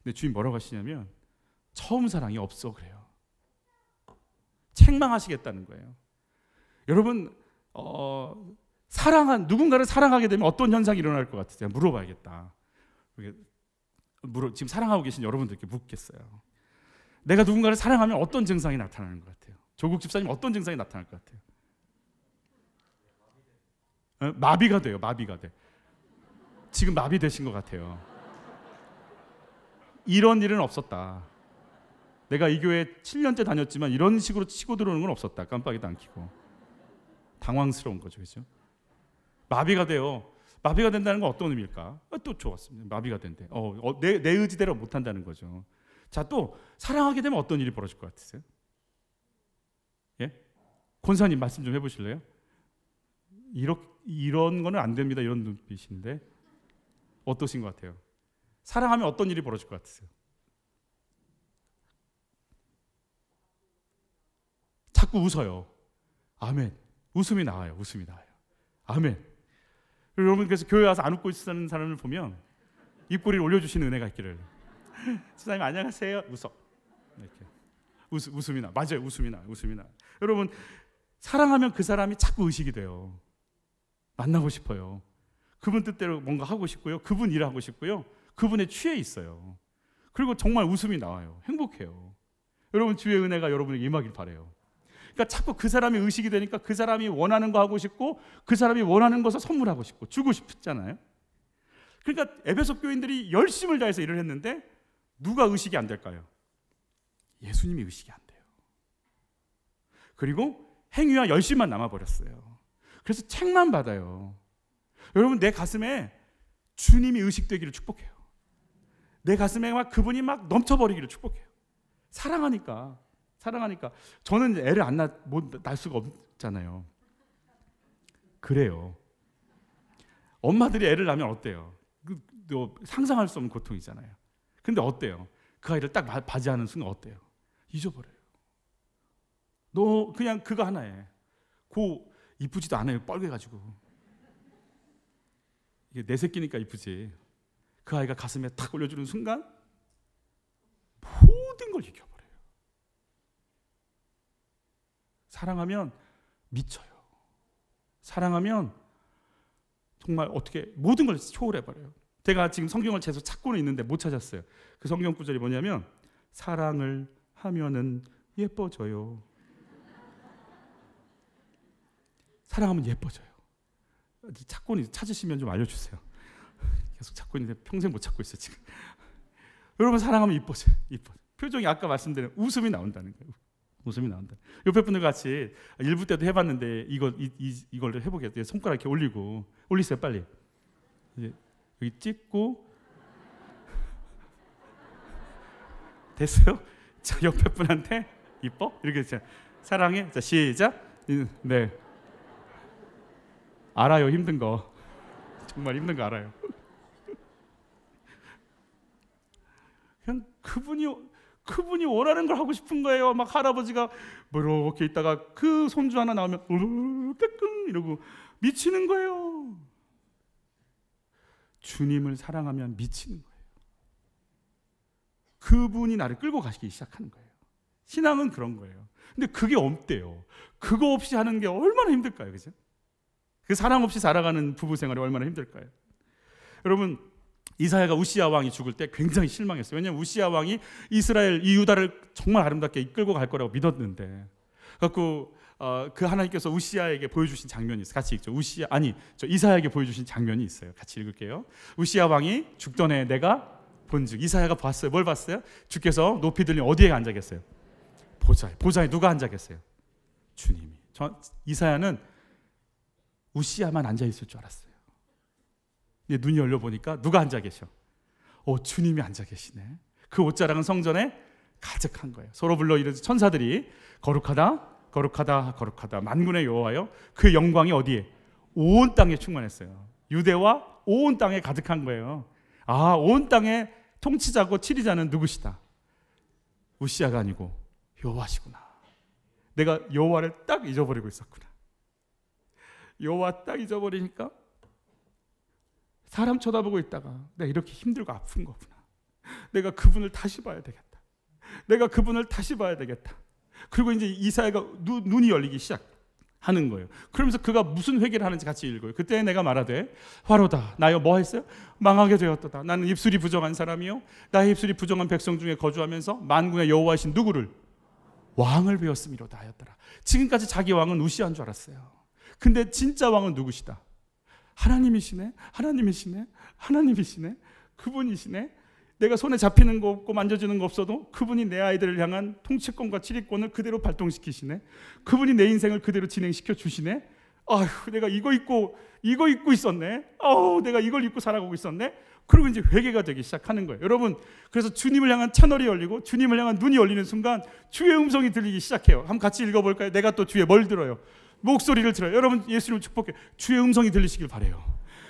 근데 주님 뭐라고 하시냐면 처음 사랑이 없어 그래요. 책망하시겠다는 거예요. 여러분, 누군가를 사랑하게 되면 어떤 현상이 일어날 것 같으세요? 물어봐야겠다. 지금 사랑하고 계신 여러분들께 묻겠어요. 내가 누군가를 사랑하면 어떤 증상이 나타나는 것 같아요? 조국 집사님, 어떤 증상이 나타날 것 같아요? 마비가 돼요. 마비가 돼. 지금 마비되신 것 같아요. 이런 일은 없었다. 내가 이 교회 7년째 다녔지만 이런 식으로 치고 들어오는 건 없었다. 깜빡이도 안 켜고. 당황스러운 거죠. 그렇죠? 마비가 돼요. 마비가 된다는 건 어떤 의미일까? 또 좋았습니다. 마비가 된대. 내 의지대로 못한다는 거죠. 자, 또 사랑하게 되면 어떤 일이 벌어질 것 같으세요? 예? 권사님 말씀 좀 해보실래요? 이런 거는 안 됩니다. 이런 눈빛인데 어떠신 것 같아요? 사랑하면 어떤 일이 벌어질 것 같으세요? 자꾸 웃어요. 아멘. 웃음이 나와요. 웃음이 나와요. 아멘. 여러분, 그래서 교회 와서 안 웃고 있는 사람을 보면 입꼬리를 올려주시는 은혜가 있기를. 지사님 안녕하세요. 웃어. 이렇게 웃음이 나. 맞아요. 웃음이 나. 여러분, 사랑하면 그 사람이 자꾸 의식이 돼요. 만나고 싶어요. 그분 뜻대로 뭔가 하고 싶고요. 그분 일하고 싶고요. 그분에 취해 있어요. 그리고 정말 웃음이 나와요. 행복해요. 여러분 주의 은혜가 여러분에게 임하길 바라요. 그러니까 자꾸 그 사람이 의식이 되니까 그 사람이 원하는 거 하고 싶고 그 사람이 원하는 것을 선물하고 싶고 주고 싶잖아요. 그러니까 에베소 교인들이 열심을 다해서 일을 했는데 누가 의식이 안 될까요? 예수님이 의식이 안 돼요. 그리고 행위와 열심만 남아버렸어요. 그래서 책만 받아요. 여러분 내 가슴에 주님이 의식되기를 축복해요. 내 가슴에 막 그분이 막 넘쳐버리기를 축복해요. 사랑하니까. 저는 애를 안 낳을 수가 없잖아요. 그래요. 엄마들이 애를 낳으면 어때요? 상상할 수 없는 고통이잖아요. 근데 어때요? 그 아이를 딱 맞이하는 순간 어때요? 잊어버려요. 너 그냥 그거 하나에 고 이쁘지도 않아요. 뻘개가지고. 이게 내 새끼니까 이쁘지. 그 아이가 가슴에 탁 올려주는 순간 모든 걸 이겨버려요. 사랑하면 미쳐요. 사랑하면 정말 어떻게 모든 걸 초월해버려요. 제가 지금 성경을 계속 찾고는 있는데 못 찾았어요. 그 성경 구절이 뭐냐면 사랑을 하면은 예뻐져요. 사랑하면 예뻐져요. 찾고는 찾으시면 좀 알려주세요. 계속 찾고 있는데 평생 못 찾고 있어요 지금. 여러분 사랑하면 이뻐져요. 표정이 아까 말씀드린 웃음이 나온다는 거예요. 웃음이 나온다. 옆에 분들 같이 일부 때도 해봤는데 이걸 해보겠어요. 손가락 이렇게 올리세요 빨리. 이제 여기 찍고 됐어요? 자 옆에 분한테 이뻐? 이렇게 자 사랑해. 자 시작. 네. 알아요 힘든 거. 정말 힘든 거 알아요. 그냥 그분이 원하는 걸 하고 싶은 거예요. 막 할아버지가 뭐 이렇게 있다가 그 손주 하나 나오면 깨끔 이러고 미치는 거예요. 주님을 사랑하면 미치는 거예요. 그분이 나를 끌고 가시기 시작하는 거예요. 신앙은 그런 거예요. 근데 그게 없대요. 그거 없이 하는 게 얼마나 힘들까요? 그죠? 그 사랑 없이 살아가는 부부 생활이 얼마나 힘들까요? 여러분 이사야가 우시야 왕이 죽을 때 굉장히 실망했어요. 왜냐하면 우시야 왕이 이스라엘 이 유다를 정말 아름답게 이끌고 갈 거라고 믿었는데, 그래서 그 하나님께서 우시야에게 보여주신 장면이 있어요. 같이 읽죠. 이사야에게 보여주신 장면이 있어요. 같이 읽을게요. 우시야 왕이 죽던 해 내가 본즉, 이사야가 봤어요. 뭘 봤어요? 주께서 높이 들린 어디에 앉아 계세요? 보좌에 누가 앉아 계세요? 주님이. 이사야는 우시야만 앉아 있을 줄 알았어요. 눈이 열려보니까 누가 앉아 계셔? 주님이 앉아 계시네. 그 옷자락은 성전에 가득한 거예요. 서로 불러 이르는 천사들이 거룩하다 거룩하다 거룩하다 만군의 여호와여, 그 영광이 어디에? 온 땅에 충만했어요. 유대와 온 땅에 가득한 거예요. 온 땅의 통치자고 치리자는 누구시다? 우시야가 아니고 여호와시구나. 내가 여호와를 딱 잊어버리고 있었구나. 여호와 딱 잊어버리니까 사람 쳐다보고 있다가 내가 이렇게 힘들고 아픈 거구나. 내가 그분을 다시 봐야 되겠다. 그리고 이제 이사야가 눈이 열리기 시작하는 거예요. 그러면서 그가 무슨 회개를 하는지 같이 읽어요. 그때 내가 말하되 화로다 나여 뭐 했어요? 망하게 되었도다. 나는 입술이 부정한 사람이요 나의 입술이 부정한 백성 중에 거주하면서 만군의 여호와이신 누구를? 왕을 배웠음이로다 하였더라. 지금까지 자기 왕은 우시야인 줄 알았어요. 근데 진짜 왕은 누구시다? 하나님이시네. 그분이시네. 내가 손에 잡히는 거 없고 만져주는 거 없어도 그분이 내 아이들을 향한 통치권과 치리권을 그대로 발동시키시네. 그분이 내 인생을 그대로 진행시켜 주시네. 내가 이거 입고 있었네. 내가 이걸 입고 살아가고 있었네. 그리고 이제 회개가 되기 시작하는 거예요. 여러분, 그래서 주님을 향한 채널이 열리고 주님을 향한 눈이 열리는 순간 주의 음성이 들리기 시작해요. 한번 같이 읽어볼까요? 내가 또 주의 뭘 들어요? 목소리를 들어요. 여러분 예수님을 축복해. 주의 음성이 들리시길 바래요.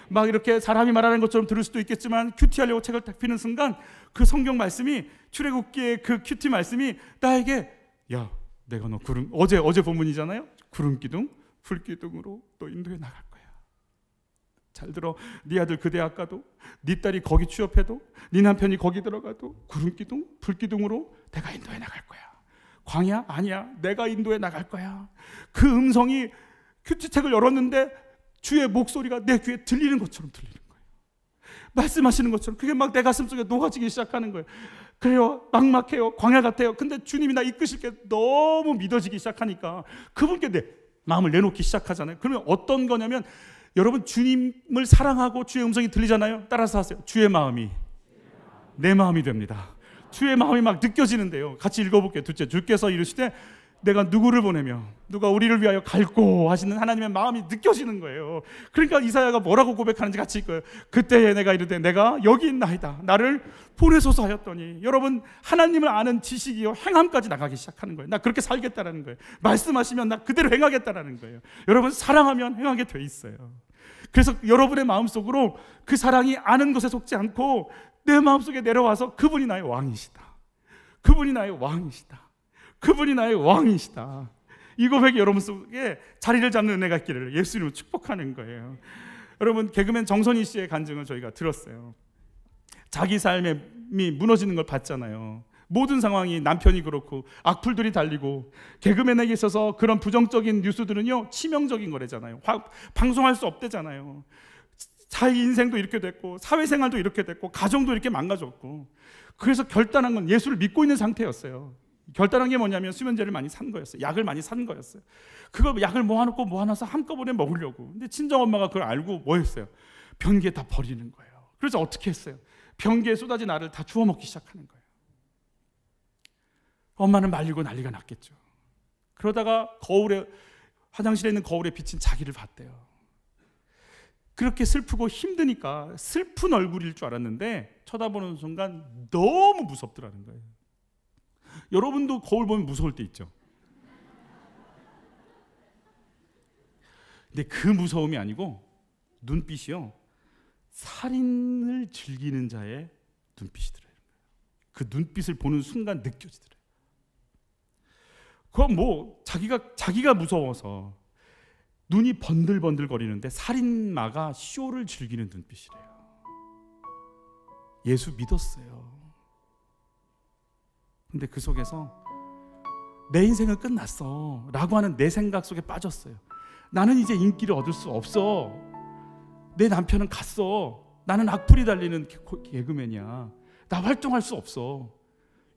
막 이렇게 사람이 말하는 것처럼 들을 수도 있겠지만 큐티하려고 책을 딱 피는 순간 그 성경 말씀이, 출애굽기의 그 큐티 말씀이 나에게, 야 내가 너 어제 본문이잖아요. 구름기둥 불기둥으로 또 인도해 나갈 거야. 잘 들어. 네 아들 그 대학 가도, 네 딸이 거기 취업해도, 네 남편이 거기 들어가도 구름기둥 불기둥으로 내가 인도해 나갈 거야. 광야? 아니야. 내가 인도해 나갈 거야. 그 음성이 큐티책을 열었는데 주의 목소리가 내 귀에 들리는 것처럼 들리는 거예요. 말씀하시는 것처럼 그게 막 내 가슴 속에 녹아지기 시작하는 거예요. 그래요, 막막해요, 광야 같아요. 근데 주님이 나 이끄실 게 너무 믿어지기 시작하니까 그분께 내 마음을 내놓기 시작하잖아요. 그러면 어떤 거냐면, 여러분 주님을 사랑하고 주의 음성이 들리잖아요. 따라서 하세요. 주의 마음이 내 마음이 됩니다. 주의 마음이 막 느껴지는데요. 같이 읽어볼게요. 둘째, 주께서 이르시되 내가 누구를 보내며 누가 우리를 위하여 갈고 하시는 하나님의 마음이 느껴지는 거예요. 그러니까 이사야가 뭐라고 고백하는지 같이 읽어요. 그때에 내가 이르되 내가 여기 있나이다, 나를 보내소서 하였더니. 여러분, 하나님을 아는 지식이요 행함까지 나가기 시작하는 거예요. 나 그렇게 살겠다라는 거예요. 말씀하시면 나 그대로 행하겠다라는 거예요. 여러분, 사랑하면 행하게 돼 있어요. 그래서 여러분의 마음속으로 그 사랑이 아는 것에 속지 않고 내 마음속에 내려와서 그분이 나의 왕이시다, 그분이 나의 왕이시다, 그분이 나의 왕이시다, 이 고백이 여러분 속에 자리를 잡는 은혜가 있기를 예수님을 축복하는 거예요. 여러분, 개그맨 정선희 씨의 간증을 저희가 들었어요. 자기 삶이 무너지는 걸 봤잖아요. 모든 상황이, 남편이 그렇고 악플들이 달리고, 개그맨에게 있어서 그런 부정적인 뉴스들은요 치명적인 거래잖아요. 방송할 수 없대잖아요. 자기 인생도 이렇게 됐고, 사회생활도 이렇게 됐고, 가정도 이렇게 망가졌고. 그래서 결단한 건 예수를 믿고 있는 상태였어요. 결단한 게 뭐냐면 수면제를 많이 산 거였어요. 약을 많이 산 거였어요. 그거 약을 모아놔서 한꺼번에 먹으려고. 근데 친정엄마가 그걸 알고 뭐 했어요? 변기에 다 버리는 거예요. 그래서 어떻게 했어요? 변기에 쏟아진 알을 다 주워 먹기 시작하는 거예요. 엄마는 말리고 난리가 났겠죠. 그러다가 화장실에 있는 거울에 비친 자기를 봤대요. 그렇게 슬프고 힘드니까 슬픈 얼굴일 줄 알았는데 쳐다보는 순간 너무 무섭더라는 거예요. 여러분도 거울 보면 무서울 때 있죠. 근데 그 무서움이 아니고 눈빛이요, 살인을 즐기는 자의 눈빛이더래요. 그 눈빛을 보는 순간 느껴지더래요. 그건 뭐 자기가 무서워서 눈이 번들번들 거리는데 살인마가 쇼를 즐기는 눈빛이래요. 예수 믿었어요. 근데 그 속에서 내 인생은 끝났어 라고 하는 내 생각 속에 빠졌어요. 나는 이제 인기를 얻을 수 없어, 내 남편은 갔어, 나는 악플이 달리는 개그맨이야, 나 활동할 수 없어,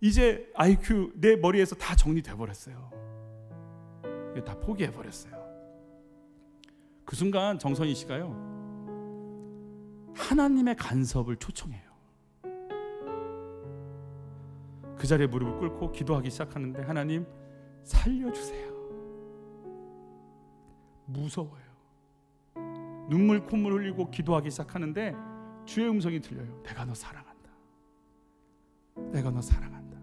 이제 IQ 내 머리에서 다 정리돼 버렸어요. 다 포기해 버렸어요. 그 순간 정선희 씨가요 하나님의 간섭을 초청해요. 그 자리에 무릎을 꿇고 기도하기 시작하는데, 하나님 살려주세요. 무서워요. 눈물 콧물 흘리고 기도하기 시작하는데 주의 음성이 들려요. 내가 너 사랑한다, 내가 너 사랑한다.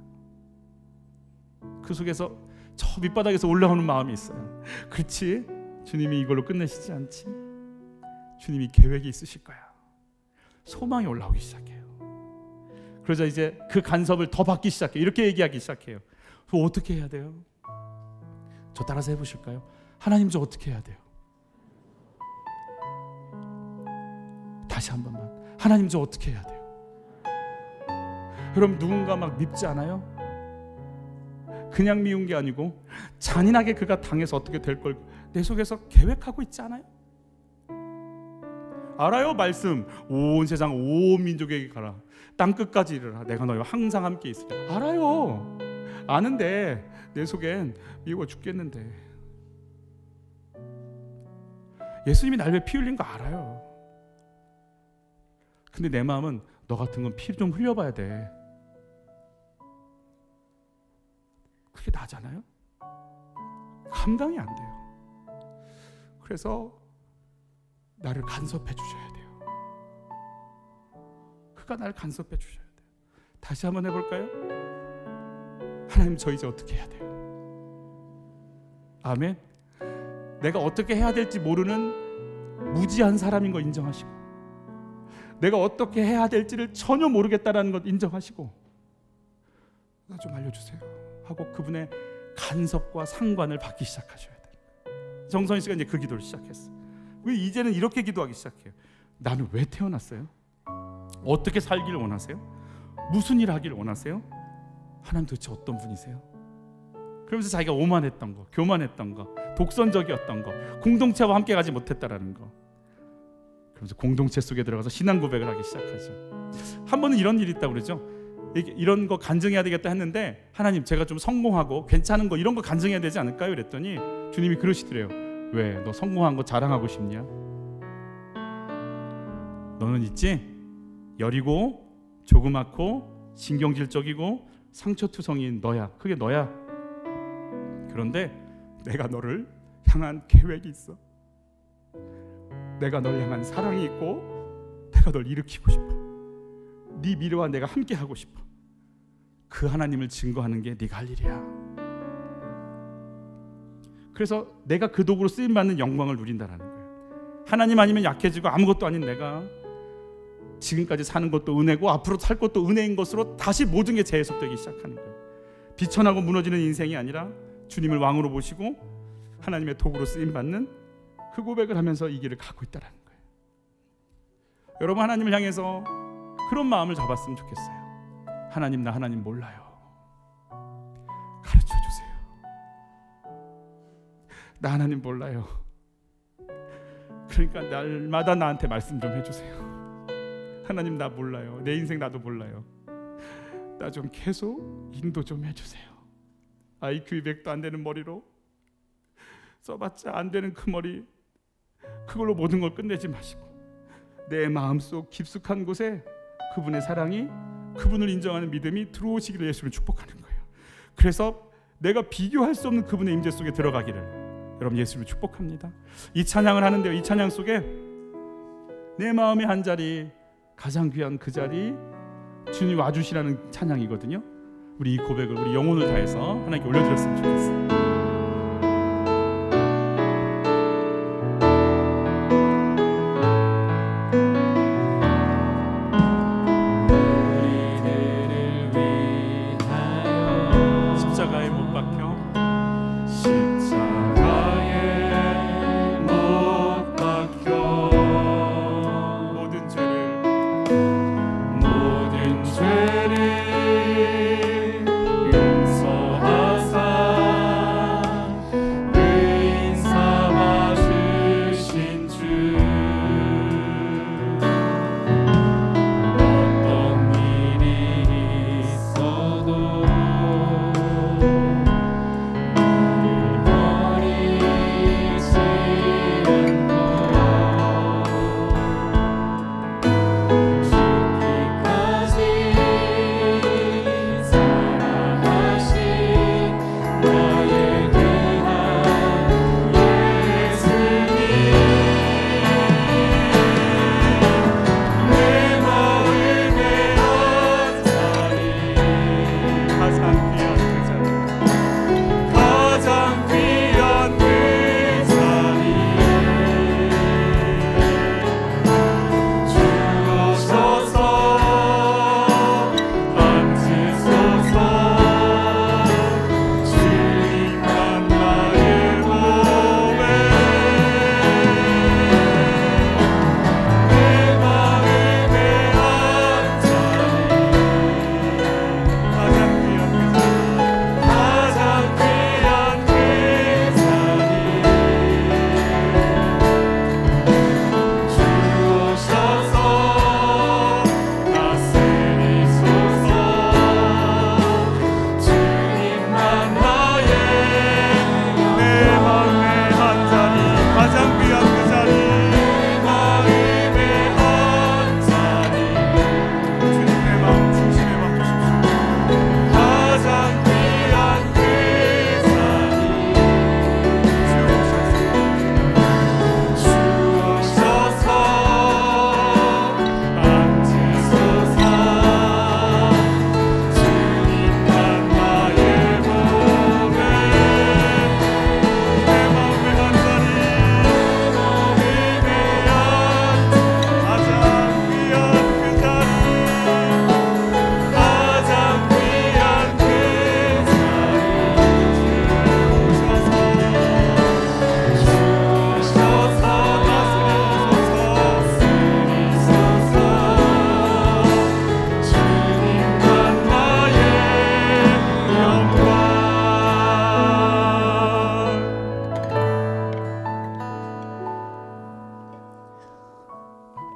그 속에서 저 밑바닥에서 올라오는 마음이 있어요. 그렇지, 주님이 이걸로 끝내시지 않지, 주님이 계획이 있으실 거야. 소망이 올라오기 시작해요. 그러자 이제 그 간섭을 더 받기 시작해요. 이렇게 얘기하기 시작해요. 저 어떻게 해야 돼요? 저 따라서 해보실까요? 하나님, 저 어떻게 해야 돼요? 다시 한 번만. 하나님, 저 어떻게 해야 돼요? 여러분, 누군가 막 밉지 않아요? 그냥 미운 게 아니고 잔인하게 그가 당해서 어떻게 될 걸 내 속에서 계획하고 있지 않아요? 알아요? 말씀, 온 세상 온 민족에게 가라, 땅 끝까지 이르라, 내가 너희와 항상 함께 있으리라. 알아요. 아는데 내 속엔 미워 죽겠는데. 예수님이 날 왜 피 흘린 거 알아요. 근데 내 마음은 너 같은 건 피 좀 흘려봐야 돼. 그게 나잖아요. 감당이 안 돼요. 그래서 나를 간섭해 주셔야 돼요. 그가 나를 간섭해 주셔야 돼요. 다시 한번 해볼까요? 하나님, 저 이제 어떻게 해야 돼요? 아멘. 내가 어떻게 해야 될지 모르는 무지한 사람인 거 인정하시고, 내가 어떻게 해야 될지를 전혀 모르겠다라는 것 인정하시고, 나 좀 알려주세요 하고 그분의 간섭과 상관을 받기 시작하셔야 돼요. 정선희 씨가 이제 그 기도를 시작했어요. 왜 이제는 이렇게 기도하기 시작해요? 나는 왜 태어났어요? 어떻게 살기를 원하세요? 무슨 일 하기를 원하세요? 하나님 도대체 어떤 분이세요? 그러면서 자기가 오만했던 거, 교만했던 거, 독선적이었던 거, 공동체와 함께 가지 못했다라는 거, 그러면서 공동체 속에 들어가서 신앙 고백을 하기 시작하죠. 한 번은 이런 일이 있다고 그러죠. 이런 거 간증해야 되겠다 했는데 하나님 제가 좀 성공하고 괜찮은 거 이런 거 간증해야 되지 않을까요? 그랬더니 주님이 그러시더래요. 왜? 너 성공한 거 자랑하고 싶냐? 너는 있지? 여리고 조그맣고 신경질적이고 상처투성이인 너야. 그게 너야. 그런데 내가 너를 향한 계획이 있어. 내가 널 향한 사랑이 있고 내가 널 일으키고 싶어. 네 미래와 내가 함께 하고 싶어. 그 하나님을 증거하는 게 네가 할 일이야. 그래서 내가 그 도구로 쓰임받는 영광을 누린다라는 거예요. 하나님 아니면 약해지고 아무것도 아닌 내가 지금까지 사는 것도 은혜고 앞으로 살 것도 은혜인 것으로 다시 모든 게 재해석되기 시작하는 거예요. 비천하고 무너지는 인생이 아니라 주님을 왕으로 보시고 하나님의 도구로 쓰임받는 그 고백을 하면서 이 길을 가고 있다는 거예요. 여러분, 하나님을 향해서 그런 마음을 잡았으면 좋겠어요. 하나님, 나 하나님 몰라요. 가르쳐주세요. 나 하나님 몰라요. 그러니까 날마다 나한테 말씀 좀 해주세요. 하나님, 나 몰라요. 내 인생 나도 몰라요. 나 좀 계속 인도 좀 해주세요. IQ 200도 안 되는 머리로 써봤자 안 되는 그 머리, 그걸로 모든 걸 끝내지 마시고 내 마음속 깊숙한 곳에 그분의 사랑이, 그분을 인정하는 믿음이 들어오시기를 예수를 축복하는 거예요. 그래서 내가 비교할 수 없는 그분의 임재 속에 들어가기를 여러분 예수를 축복합니다. 이 찬양을 하는데요, 이 찬양 속에 내 마음의 한 자리, 가장 귀한 그 자리, 주님 와주시라는 찬양이거든요. 우리 이 고백을 우리 영혼을 다해서 하나님께 올려드렸으면 좋겠어요.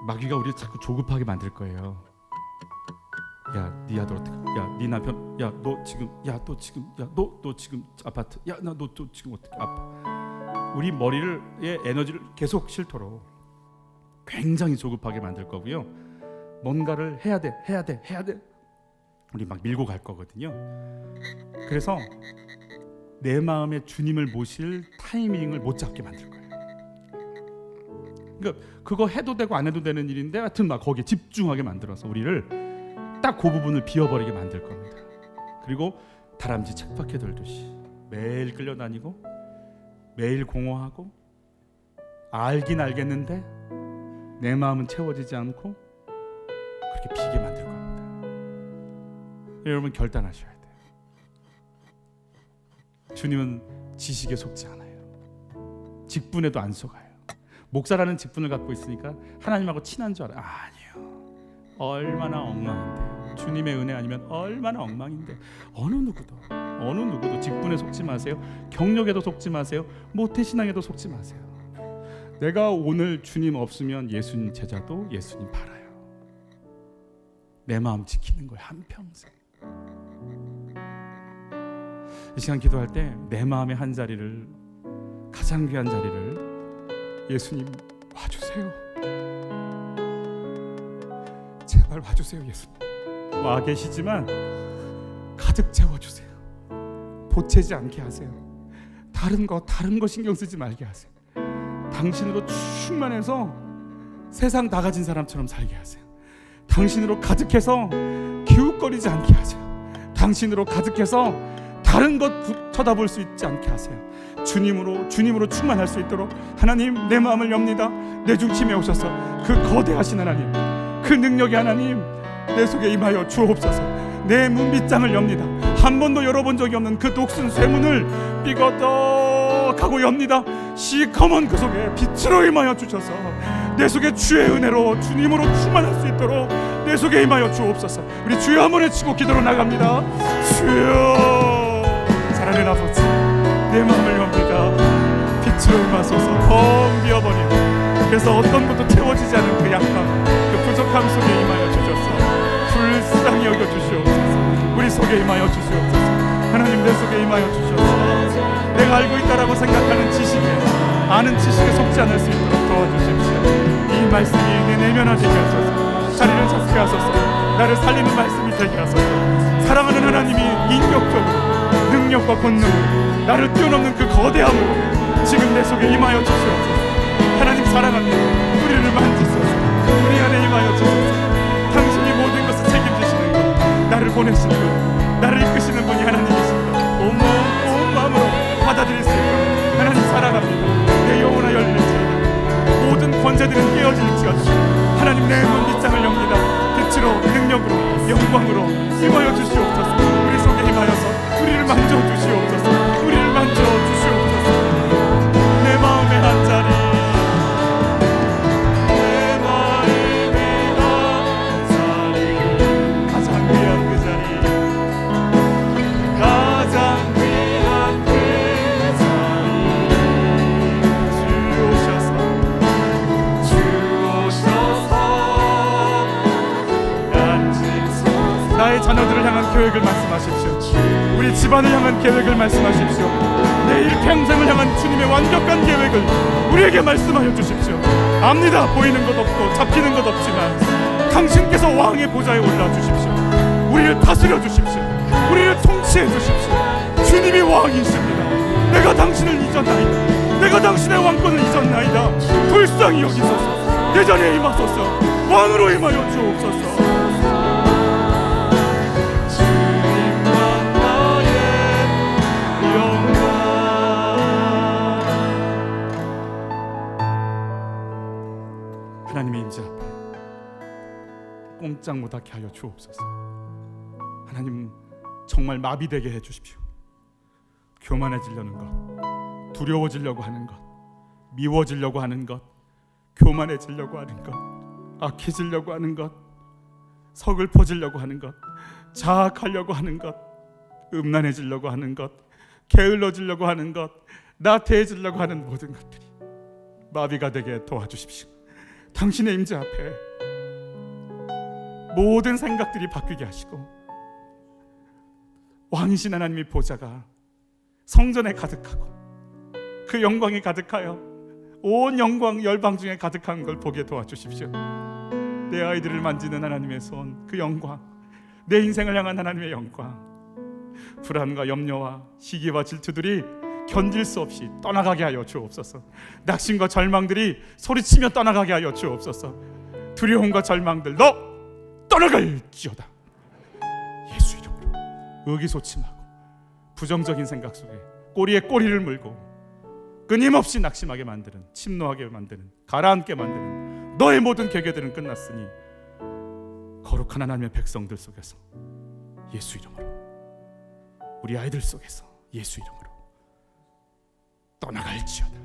마귀가 우리를 자꾸 조급하게 만들 거예요. 야, 네 아들 어떡해? 야, 네 남편, 야, 너 지금, 야, 너 지금, 야, 너 지금 아파트, 야, 너 지금 어떻게 아파? 우리 머리의 에너지를 계속 싣도록 굉장히 조급하게 만들 거고요. 뭔가를 해야 돼. 우리 막 밀고 갈 거거든요. 그래서 내 마음에 주님을 모실 타이밍을 못 잡게 만들 거예요. 그러니까 그거 해도 되고 안 해도 되는 일인데 하여튼 막 거기에 집중하게 만들어서 우리를 딱 그 부분을 비워버리게 만들 겁니다. 그리고 다람쥐 책밖에 돌듯이 매일 끌려다니고 매일 공허하고 알긴 알겠는데 내 마음은 채워지지 않고 그렇게 비게 만들 겁니다. 여러분 결단하셔야 돼요. 주님은 지식에 속지 않아요. 직분에도 안 속아요. 목사라는 직분을 갖고 있으니까 하나님하고 친한 줄 알아요. 아니요. 얼마나 엉망인데. 주님의 은혜 아니면 얼마나 엉망인데. 어느 누구도 직분에 속지 마세요. 경력에도 속지 마세요. 모태신앙에도 속지 마세요. 내가 오늘 주님 없으면 예수님 제자도 예수님 팔아요. 내 마음 지키는 거예요. 한평생. 이 시간 기도할 때 내 마음의 한 자리를, 가장 귀한 자리를 예수님 와주세요. 제발 와주세요. 예수님 와 계시지만 가득 채워주세요. 보채지 않게 하세요. 다른 거 신경 쓰지 말게 하세요. 당신으로 충만해서 세상 다 가진 사람처럼 살게 하세요. 당신으로 가득해서 기웃거리지 않게 하세요. 당신으로 가득해서 다른 것 쳐다볼 수 있지 않게 하세요. 주님으로 충만할 수 있도록 하나님 내 마음을 엽니다. 내 중심에 오셔서 그 거대하신 하나님, 그 능력의 하나님 내 속에 임하여 주옵소서. 내 문빗장을 엽니다. 한 번도 열어본 적이 없는 그 녹슨 쇠문을 삐거덕하고 엽니다. 시커먼 그 속에 빛으로 임하여 주셔서 내 속에 주의 은혜로 주님으로 충만할 수 있도록 내 속에 임하여 주옵소서. 우리 주여 한번 외치고 기도로 나갑니다. 주여 사랑의 아버지, 내 마음을 엽니다. 빛으로 임하소서. 텅 비어버리고 그래서 어떤 것도 채워지지 않은 그 약함, 그 부족함 속에 임하여 주셔서 불쌍히 여겨주시옵소서. 우리 속에 임하여 주시옵소서. 하나님 내 속에 임하여 주셔서 내가 알고 있다라고 생각하는 아는 지식에 속지 않을 수 있도록 도와주십시오. 이 말씀이 내 내면화 되게 하소서. 자리를 잡게 하소서. 나를 살리는 말씀이 되게 하소서. 사랑하는 하나님이 인격적으로 능력과 권능으로 나를 뛰어넘는 그 거대함으로 지금 내 속에 임하여 주시옵소서. 하나님 사랑합니다. 우리를 만지소서. 우리 안에 임하여 주소서. 당신이 모든 것을 책임지시는 분, 나를 보내시는 분, 나를 이끄시는 분이 하나님이십니다. 온 마음으로 받아들일 수 있도록 하나님 사랑합니다. 내 영혼아 열릴지어다. 모든 권세들은 깨어질지어다. 하나님 내 눈빗장을 엽니다. 빛으로 능력으로 영광으로 임하여 주시옵소서. 우리 속에 임하여서 우리를 만져주시옵소서. 우리를 만져주시옵소서. 내 마음의 한 자리, 내 마음의 한 자리, 가장 귀한 그 자리, 가장 귀한 그 자리, 주 오셔서 앉으소서. 나의 자녀들을 향한 계획을 말씀하십시오. 우리 집안을 향한 계획을 말씀하십시오. 내 일평생을 향한 주님의 완벽한 계획을 우리에게 말씀하여 주십시오. 압니다. 보이는 것 없고 잡히는 것 없지만 당신께서 왕의 보좌에 올라 주십시오. 우리를 다스려 주십시오. 우리를 통치해 주십시오. 주님이 왕이십니다. 내가 당신을 잊었나이다. 내가 당신의 왕권을 잊었나이다. 불쌍히 여기소서. 내 자리에 임하소서. 왕으로 임하여 주옵소서. 하나님의 임재 앞에 꼼짝 못하게 하여 주옵소서. 하나님 정말 마비되게 해주십시오. 교만해지려는 것, 두려워지려고 하는 것, 미워지려고 하는 것, 교만해지려고 하는 것, 악해지려고 하는 것, 서글퍼지려고 하는 것, 자학하려고 하는 것, 음란해지려고 하는 것, 게을러지려고 하는 것, 나태해지려고 하는 모든 것들이 마비가 되게 도와주십시오. 당신의 임재 앞에 모든 생각들이 바뀌게 하시고 왕이신 하나님의 보좌가 성전에 가득하고 그 영광이 가득하여 온 영광 열방 중에 가득한 걸 보게 도와주십시오. 내 아이들을 만지는 하나님의 손, 그 영광, 내 인생을 향한 하나님의 영광, 불안과 염려와 시기와 질투들이 견딜 수 없이 떠나가게 하여 주옵소서. 낙심과 절망들이 소리치며 떠나가게 하여 주옵소서. 두려움과 절망들 너 떠나갈지어다. 예수 이름으로 의기소침하고 부정적인 생각 속에 꼬리에 꼬리를 물고 끊임없이 낙심하게 만드는, 침노하게 만드는, 가라앉게 만드는 너의 모든 계획들은 끝났으니 거룩한 하나님의 백성들 속에서 예수 이름으로, 우리 아이들 속에서 예수 이름으로 떠나갈지어다.